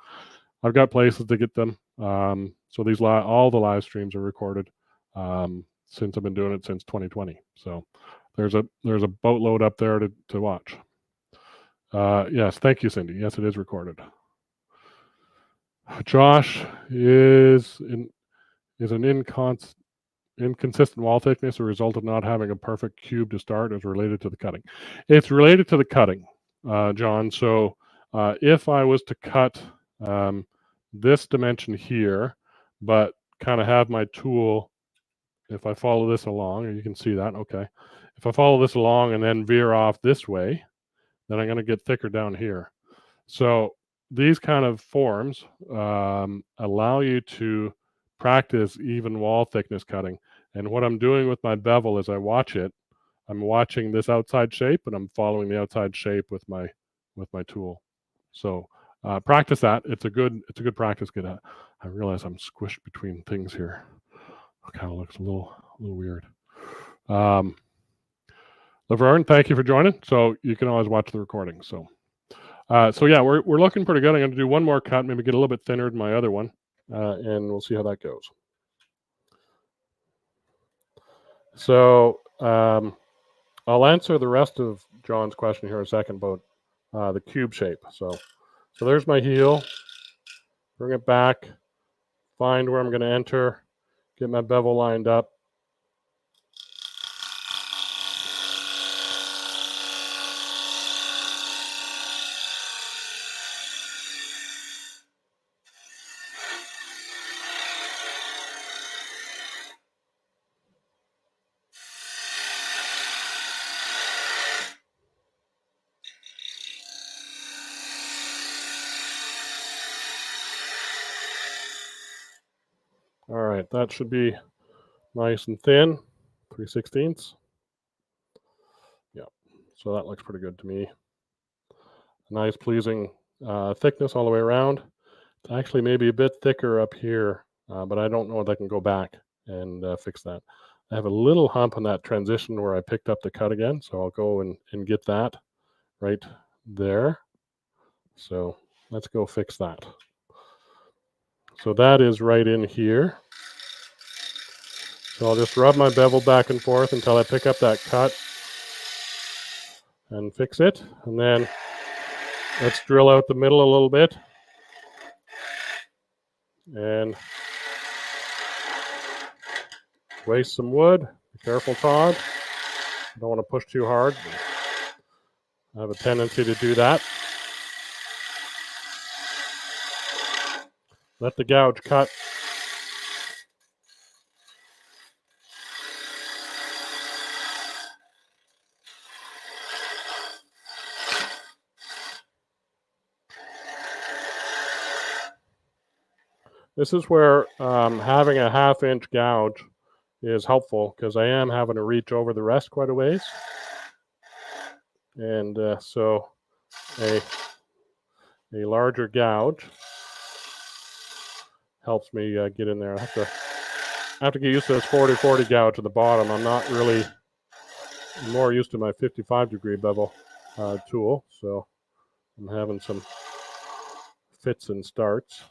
[SPEAKER 1] I've got places to get them. So these all the live streams are recorded since I've been doing it since 2020. So there's a boatload up there to watch. Yes, thank you, Cindy. Yes, it is recorded. Josh is an inconsistent wall thickness a result of not having a perfect cube to start is related to the cutting. It's related to the cutting, John. So if I was to cut this dimension here, but kind of have my tool, if I follow this along, and you can see that, okay. If I follow this along and then veer off this way, then I'm going to get thicker down here. So these kind of forms allow you to practice even wall thickness cutting. And what I'm doing with my bevel as I watch it, I'm watching this outside shape and I'm following the outside shape with my tool. So practice that. It's a good practice. I realize I'm squished between things here. It kind of looks a little weird. Laverne, thank you for joining. So you can always watch the recording. So yeah, we're looking pretty good. I'm going to do one more cut, maybe get a little bit thinner than my other one, and we'll see how that goes. So I'll answer the rest of John's question here in a second about the cube shape. So there's my heel. Bring it back. Find where I'm going to enter. Get my bevel lined up. All right, that should be nice and thin, 3/16. Yeah, so that looks pretty good to me. Nice, pleasing thickness all the way around. It's actually maybe a bit thicker up here, but I don't know if I can go back and fix that. I have a little hump on that transition where I picked up the cut again, so I'll go and get that right there. So let's go fix that. So that is right in here. So I'll just rub my bevel back and forth until I pick up that cut and fix it. And then let's drill out the middle a little bit. And waste some wood. Be careful, Todd. I don't want to push too hard. I have a tendency to do that. Let the gouge cut. This is where having a 1/2-inch gouge is helpful because I am having to reach over the rest quite a ways. And so a larger gouge helps me get in there. I have to get used to this 40/40 gouge at the bottom. I'm not really more used to my 55-degree bevel tool, so I'm having some fits and starts.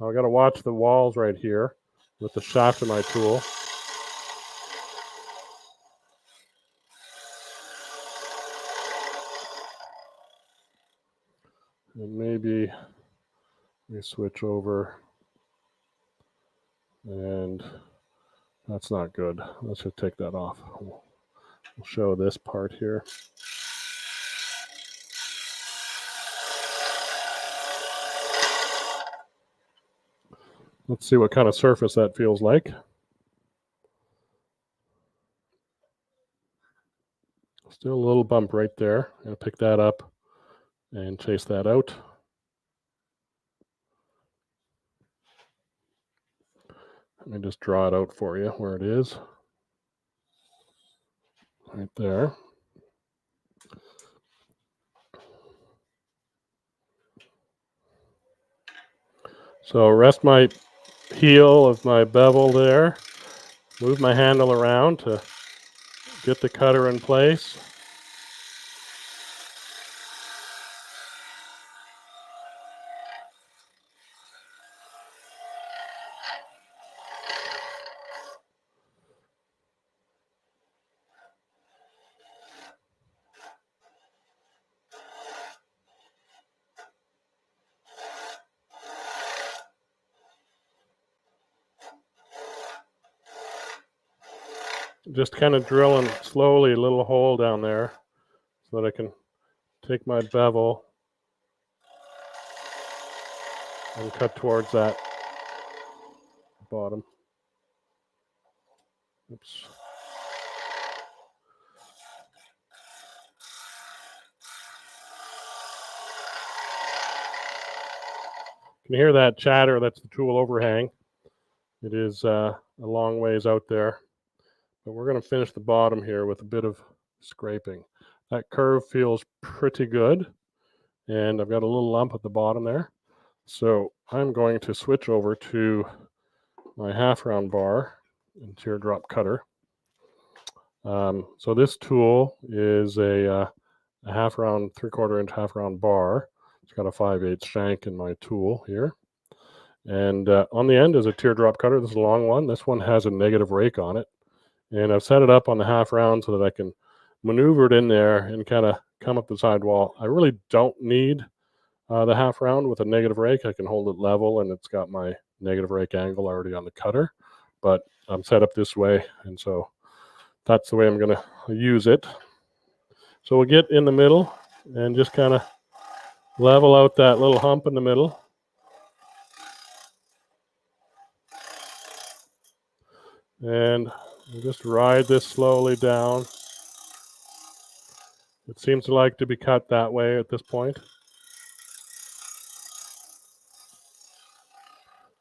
[SPEAKER 1] I've got to watch the walls right here with the shaft of my tool. And maybe we switch over, and that's not good. Let's just take that off. We'll show this part here. Let's see what kind of surface that feels like. Still a little bump right there. I'm going to pick that up and chase that out. Let me just draw it out for you where it is. Right there. So rest my heel of my bevel there. Move my handle around to get the cutter in place. Just kind of drilling slowly a little hole down there so that I can take my bevel and cut towards that bottom. Oops. You can hear that chatter. That's the tool overhang. It is a long ways out there. But we're going to finish the bottom here with a bit of scraping. That curve feels pretty good. And I've got a little lump at the bottom there. So I'm going to switch over to my half round bar and teardrop cutter. So this tool is a half round, 3/4 inch half round bar. It's got a 5/8 shank in my tool here. And on the end is a teardrop cutter. This is a long one. This one has a negative rake on it. And I've set it up on the half round so that I can maneuver it in there and kind of come up the sidewall. I really don't need the half round with a negative rake. I can hold it level and it's got my negative rake angle already on the cutter. But I'm set up this way, and so that's the way I'm going to use it. So we'll get in the middle and just kind of level out that little hump in the middle. And we'll just ride this slowly down. It seems to like to be cut that way at this point.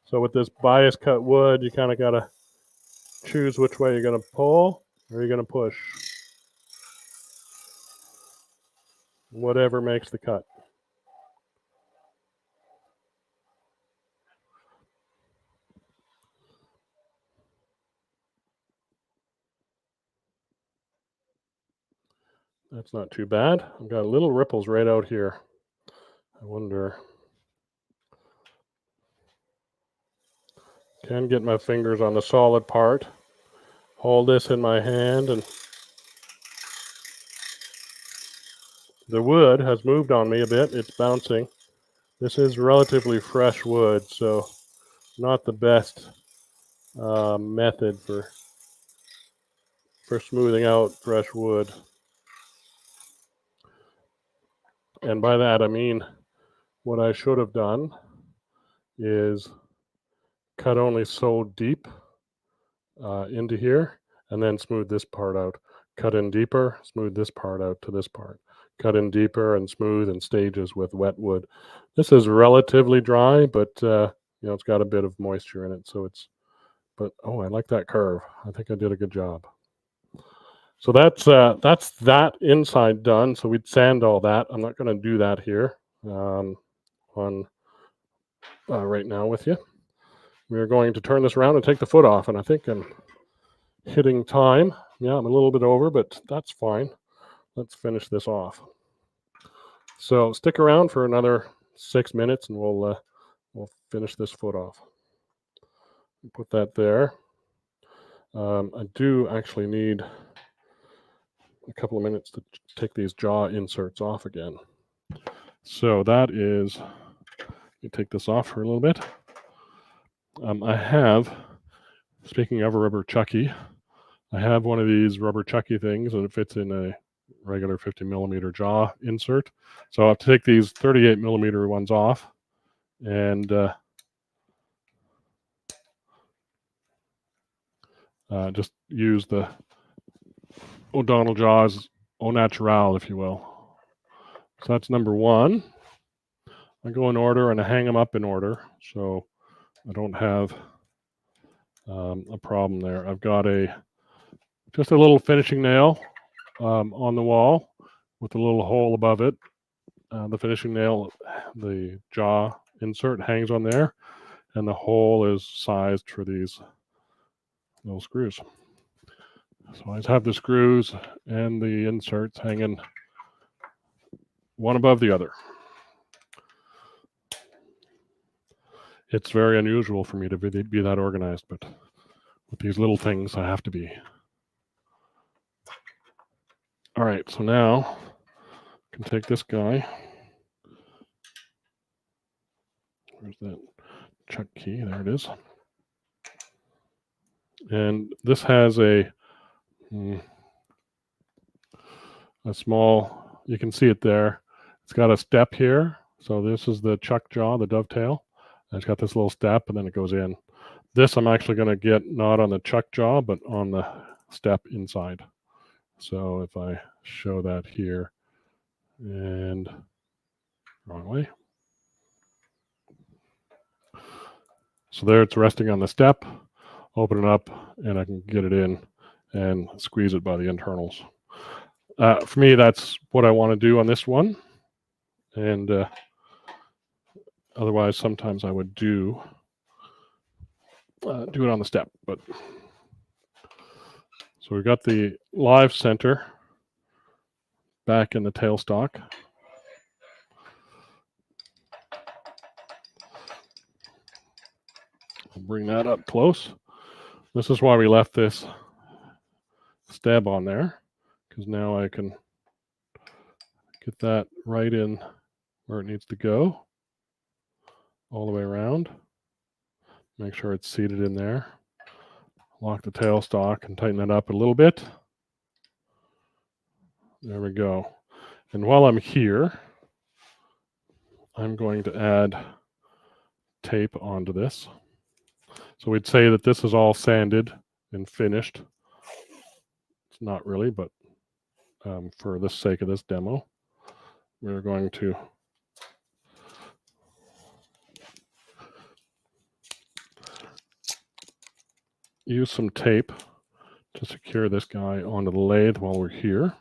[SPEAKER 1] So with this bias cut wood, you kind of got to choose which way you're going to pull or you're going to push. Whatever makes the cut. That's not too bad. I've got little ripples right out here. I wonder. Can get my fingers on the solid part. Hold this in my hand, and the wood has moved on me a bit. It's bouncing. This is relatively fresh wood, so not the best method for smoothing out fresh wood. And by that I mean what I should have done is cut only so deep into here and then smooth this part out. Cut in deeper, smooth this part out to this part. Cut in deeper and smooth in stages with wet wood. This is relatively dry, but it's got a bit of moisture in it, so it's. But I like that curve. I think I did a good job. So that's that inside done. So we'd sand all that. I'm not going to do that here right now with you. We're going to turn this around and take the foot off, and I think I'm hitting time. Yeah, I'm a little bit over, but that's fine. Let's finish this off. So stick around for another 6 minutes, and we'll finish this foot off. Put that there. I do actually need a couple of minutes to take these jaw inserts off again. So that is, you take this off for a little bit. I have, speaking of a rubber chucky, I have one of these rubber chucky things, and it fits in a regular 50 millimeter jaw insert. So I have to take these 38 millimeter ones off and Just use the O'Donnell jaws au naturel, if you will. So that's number one. I go in order and I hang them up in order, so I don't have a problem there. I've got just a little finishing nail on the wall with a little hole above it. The finishing nail, the jaw insert hangs on there, and the hole is sized for these little screws. So I just have the screws and the inserts hanging one above the other. It's very unusual for me to be that organized, but with these little things, I have to be. All right, so now I can take this guy. Where's that check key? There it is. And this has a small, you can see it there. It's got a step here. So this is the chuck jaw, the dovetail. And it's got this little step and then it goes in. This I'm actually going to get not on the chuck jaw, but on the step inside. So if I show that here and wrong way. So there it's resting on the step, open it up and I can get it in and squeeze it by the internals. For me, that's what I want to do on this one. And otherwise, sometimes I would do it on the step. But so we've got the live center back in the tailstock. I'll bring that up close. This is why we left this stab on there, because now I can get that right in where it needs to go, all the way around. Make sure it's seated in there. Lock the tailstock and tighten that up a little bit. There we go. And while I'm here, I'm going to add tape onto this. So we'd say that this is all sanded and finished. It's not really, but for the sake of this demo, we're going to use some tape to secure this guy onto the lathe while we're here.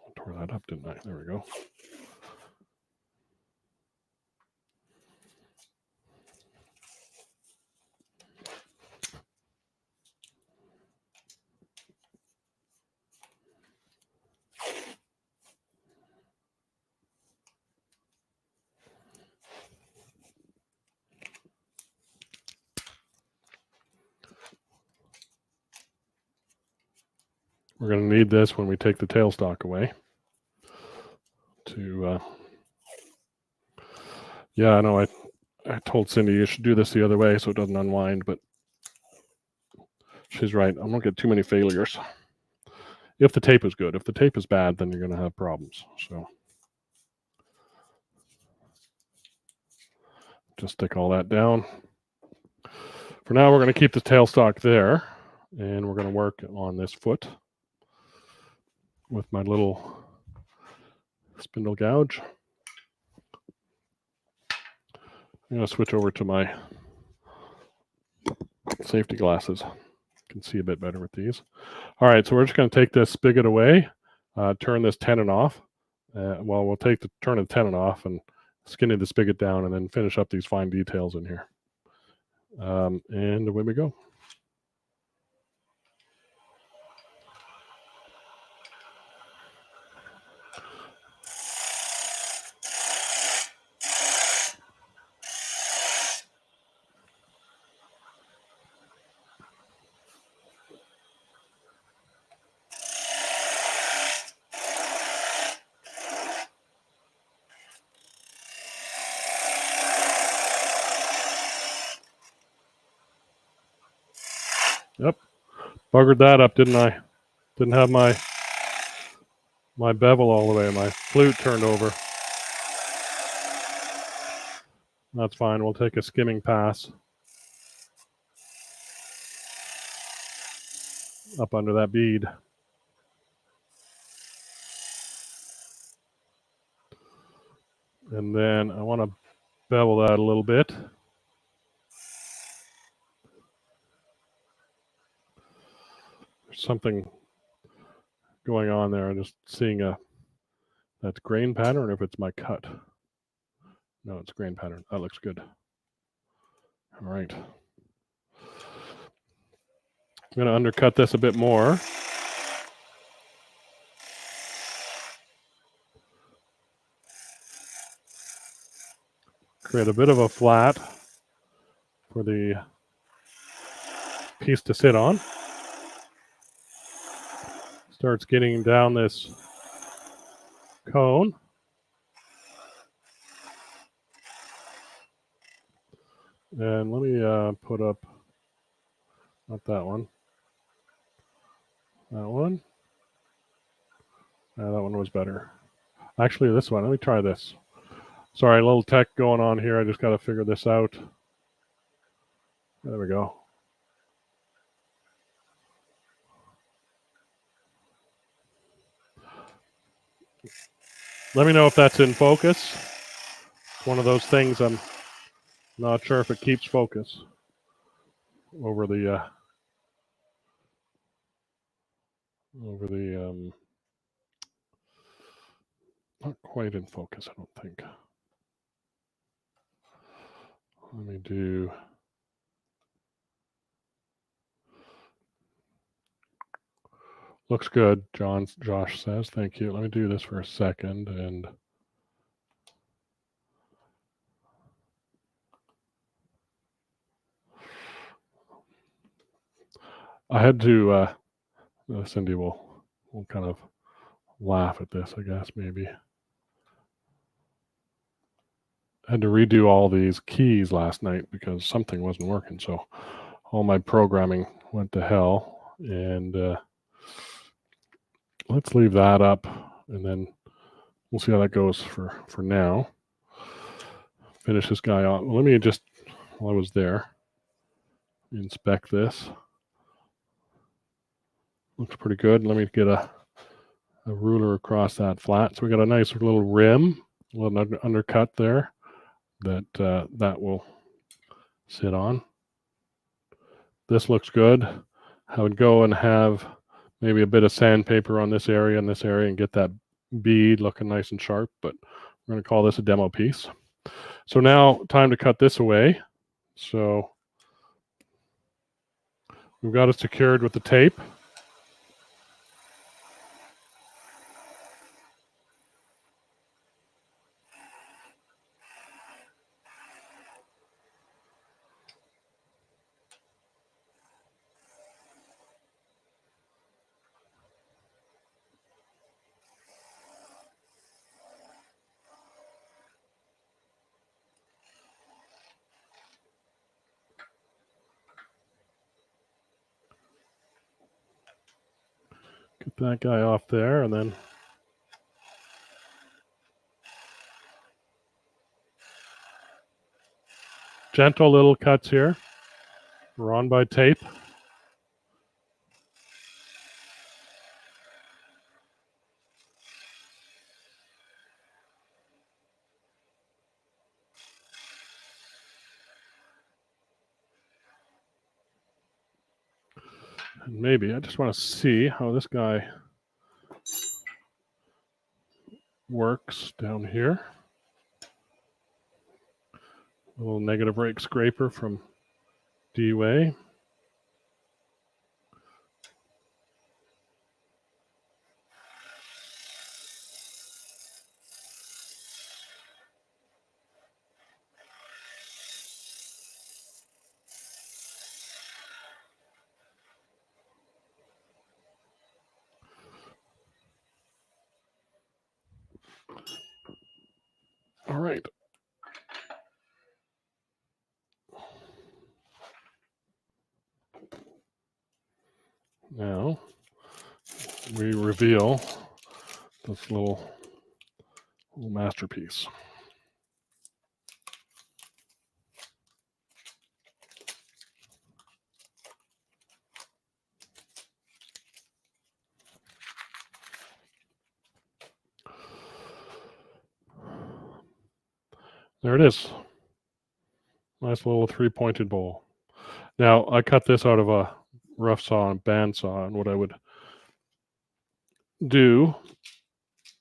[SPEAKER 1] I tore that up, didn't I? There we go. We're going to need this when we take the tailstock away. Yeah, I know I told Cindy you should do this the other way so it doesn't unwind, but she's right. I'm going to get too many failures. If the tape is good. If the tape is bad, then you're going to have problems. So just stick all that down. For now, we're going to keep the tailstock there, and we're going to work on this foot with my little spindle gouge. I'm going to switch over to my safety glasses. You can see a bit better with these. All right, so we're just going to take this spigot away, turn this tenon off. Well, we'll turn the tenon off and skinny the spigot down and then finish up these fine details in here. And away we go. Yep, buggered that up, didn't I? Didn't have my bevel all the way. My flute turned over. That's fine. We'll take a skimming pass. up under that bead. And then I want to bevel that a little bit. There's something going on there. I'm just seeing that's grain pattern, or if it's my cut. No, it's grain pattern. That looks good. All right. I'm going to undercut this a bit more. Create a bit of a flat for the piece to sit on. Starts getting down this cone. And let me put up, not that one, that one. That one was better. Actually, this one, let me try this. Sorry, a little tech going on here. I just got to figure this out. There we go. Let me know if that's in focus. It's one of those things I'm not sure if it keeps focus over the not quite in focus, I don't think. Let me do, looks good, Josh says. Thank you. Let me do this for a second. And I had to, Cindy will kind of laugh at this, I guess, maybe. I had to redo all these keys last night because something wasn't working. So all my programming went to hell. And let's leave that up, and then we'll see how that goes for now. Finish this guy off. Let me just, while I was there, inspect this. Looks pretty good. Let me get a ruler across that flat. So we got a nice little rim, a little undercut there that will sit on. This looks good. I would go and have maybe a bit of sandpaper on this area and this area and get that bead looking nice and sharp, but we're going to call this a demo piece. So now time to cut this away. So we've got it secured with the tape. Get that guy off there, and then gentle little cuts here. We're on by tape. And maybe I just want to see how this guy works down here. A little negative rake scraper from D-Way. All right. Now we reveal this little masterpiece. There it is. Nice little 3-pointed bowl. Now, I cut this out of a rough saw and bandsaw, and what I would do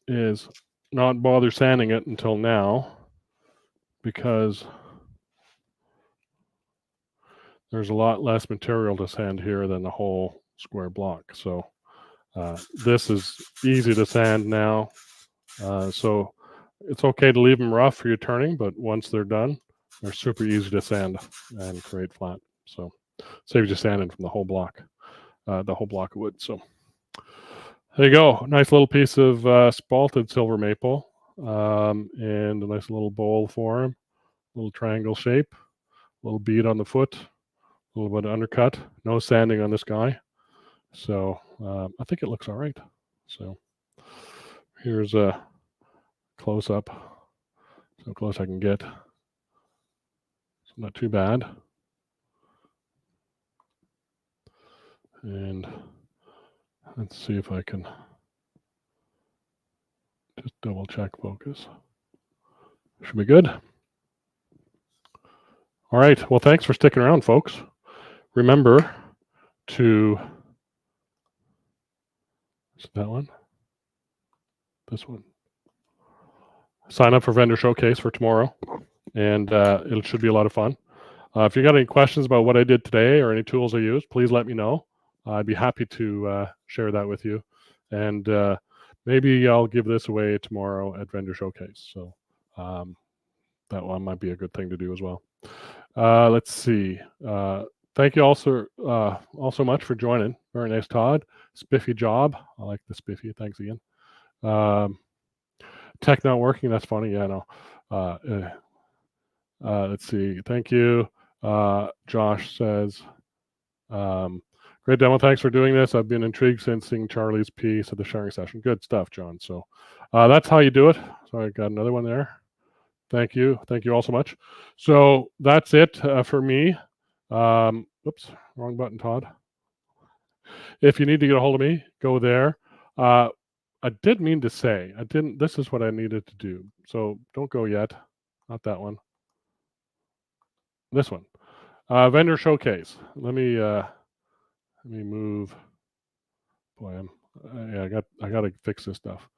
[SPEAKER 1] is not bother sanding it until now, because there's a lot less material to sand here than the whole square block. So this is easy to sand now. So it's okay to leave them rough for your turning, but once they're done, they're super easy to sand and create flat. So saves you sanding from the whole block of wood. So there you go. Nice little piece of spalted silver maple, and a nice little bowl for him. Little triangle shape, little bead on the foot, a little bit of undercut. No sanding on this guy. So I think it looks all right. So here's a close up, so close I can get. It's not too bad. And let's see if I can just double check focus. Should be good. All right. Well, thanks for sticking around, folks. Remember to, is it that one? This one. Sign up for Vendor Showcase for tomorrow, and it should be a lot of fun. If you got any questions about what I did today or any tools I used, please let me know. I'd be happy to share that with you. And maybe I'll give this away tomorrow at Vendor Showcase. So that one might be a good thing to do as well. Let's see. Thank you also much for joining. Very nice, Todd. Spiffy job. I like the spiffy. Thanks again. Tech not working. That's funny. Yeah, no. Let's see. Thank you. Josh says, great demo. Thanks for doing this. I've been intrigued since seeing Charlie's piece at the sharing session. Good stuff, John. So that's how you do it. So I got another one there. Thank you. Thank you all so much. So that's it for me. Oops, wrong button, Todd. If you need to get a hold of me, go there. I did mean to say, this is what I needed to do. So don't go yet. Not that one. This one. Vendor Showcase. Let me move. Boy, I got to fix this stuff.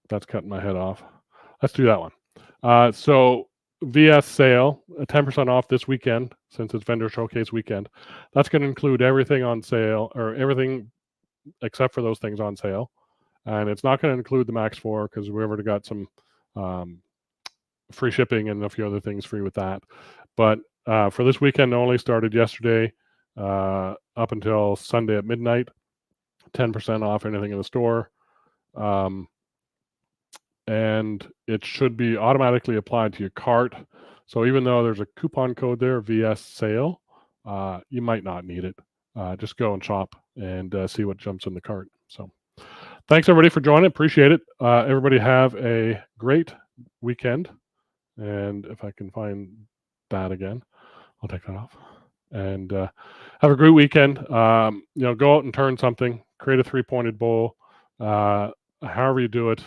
[SPEAKER 1] That's cutting my head off. Let's do that one. So VS sale, 10% off this weekend, since it's Vendor Showcase weekend. That's going to include everything on sale, or everything except for those things on sale. And it's not going to include the Max 4, because we've already got some free shipping and a few other things free with that. But for this weekend only, started yesterday up until Sunday at midnight, 10% off anything in the store. And it should be automatically applied to your cart. So even though there's a coupon code there, VS sale, you might not need it. Just go and shop and see what jumps in the cart. So thanks everybody for joining. Appreciate it. Everybody have a great weekend. And if I can find that again, I'll take that off. And have a great weekend. Go out and turn something. Create a 3-pointed bowl. However you do it,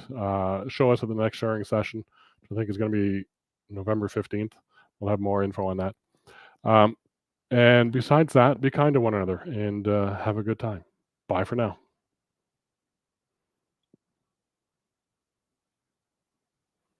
[SPEAKER 1] show us at the next sharing session, which I think is going to be November 15th. We'll have more info on that. And besides that, be kind to one another and have a good time. Bye for now.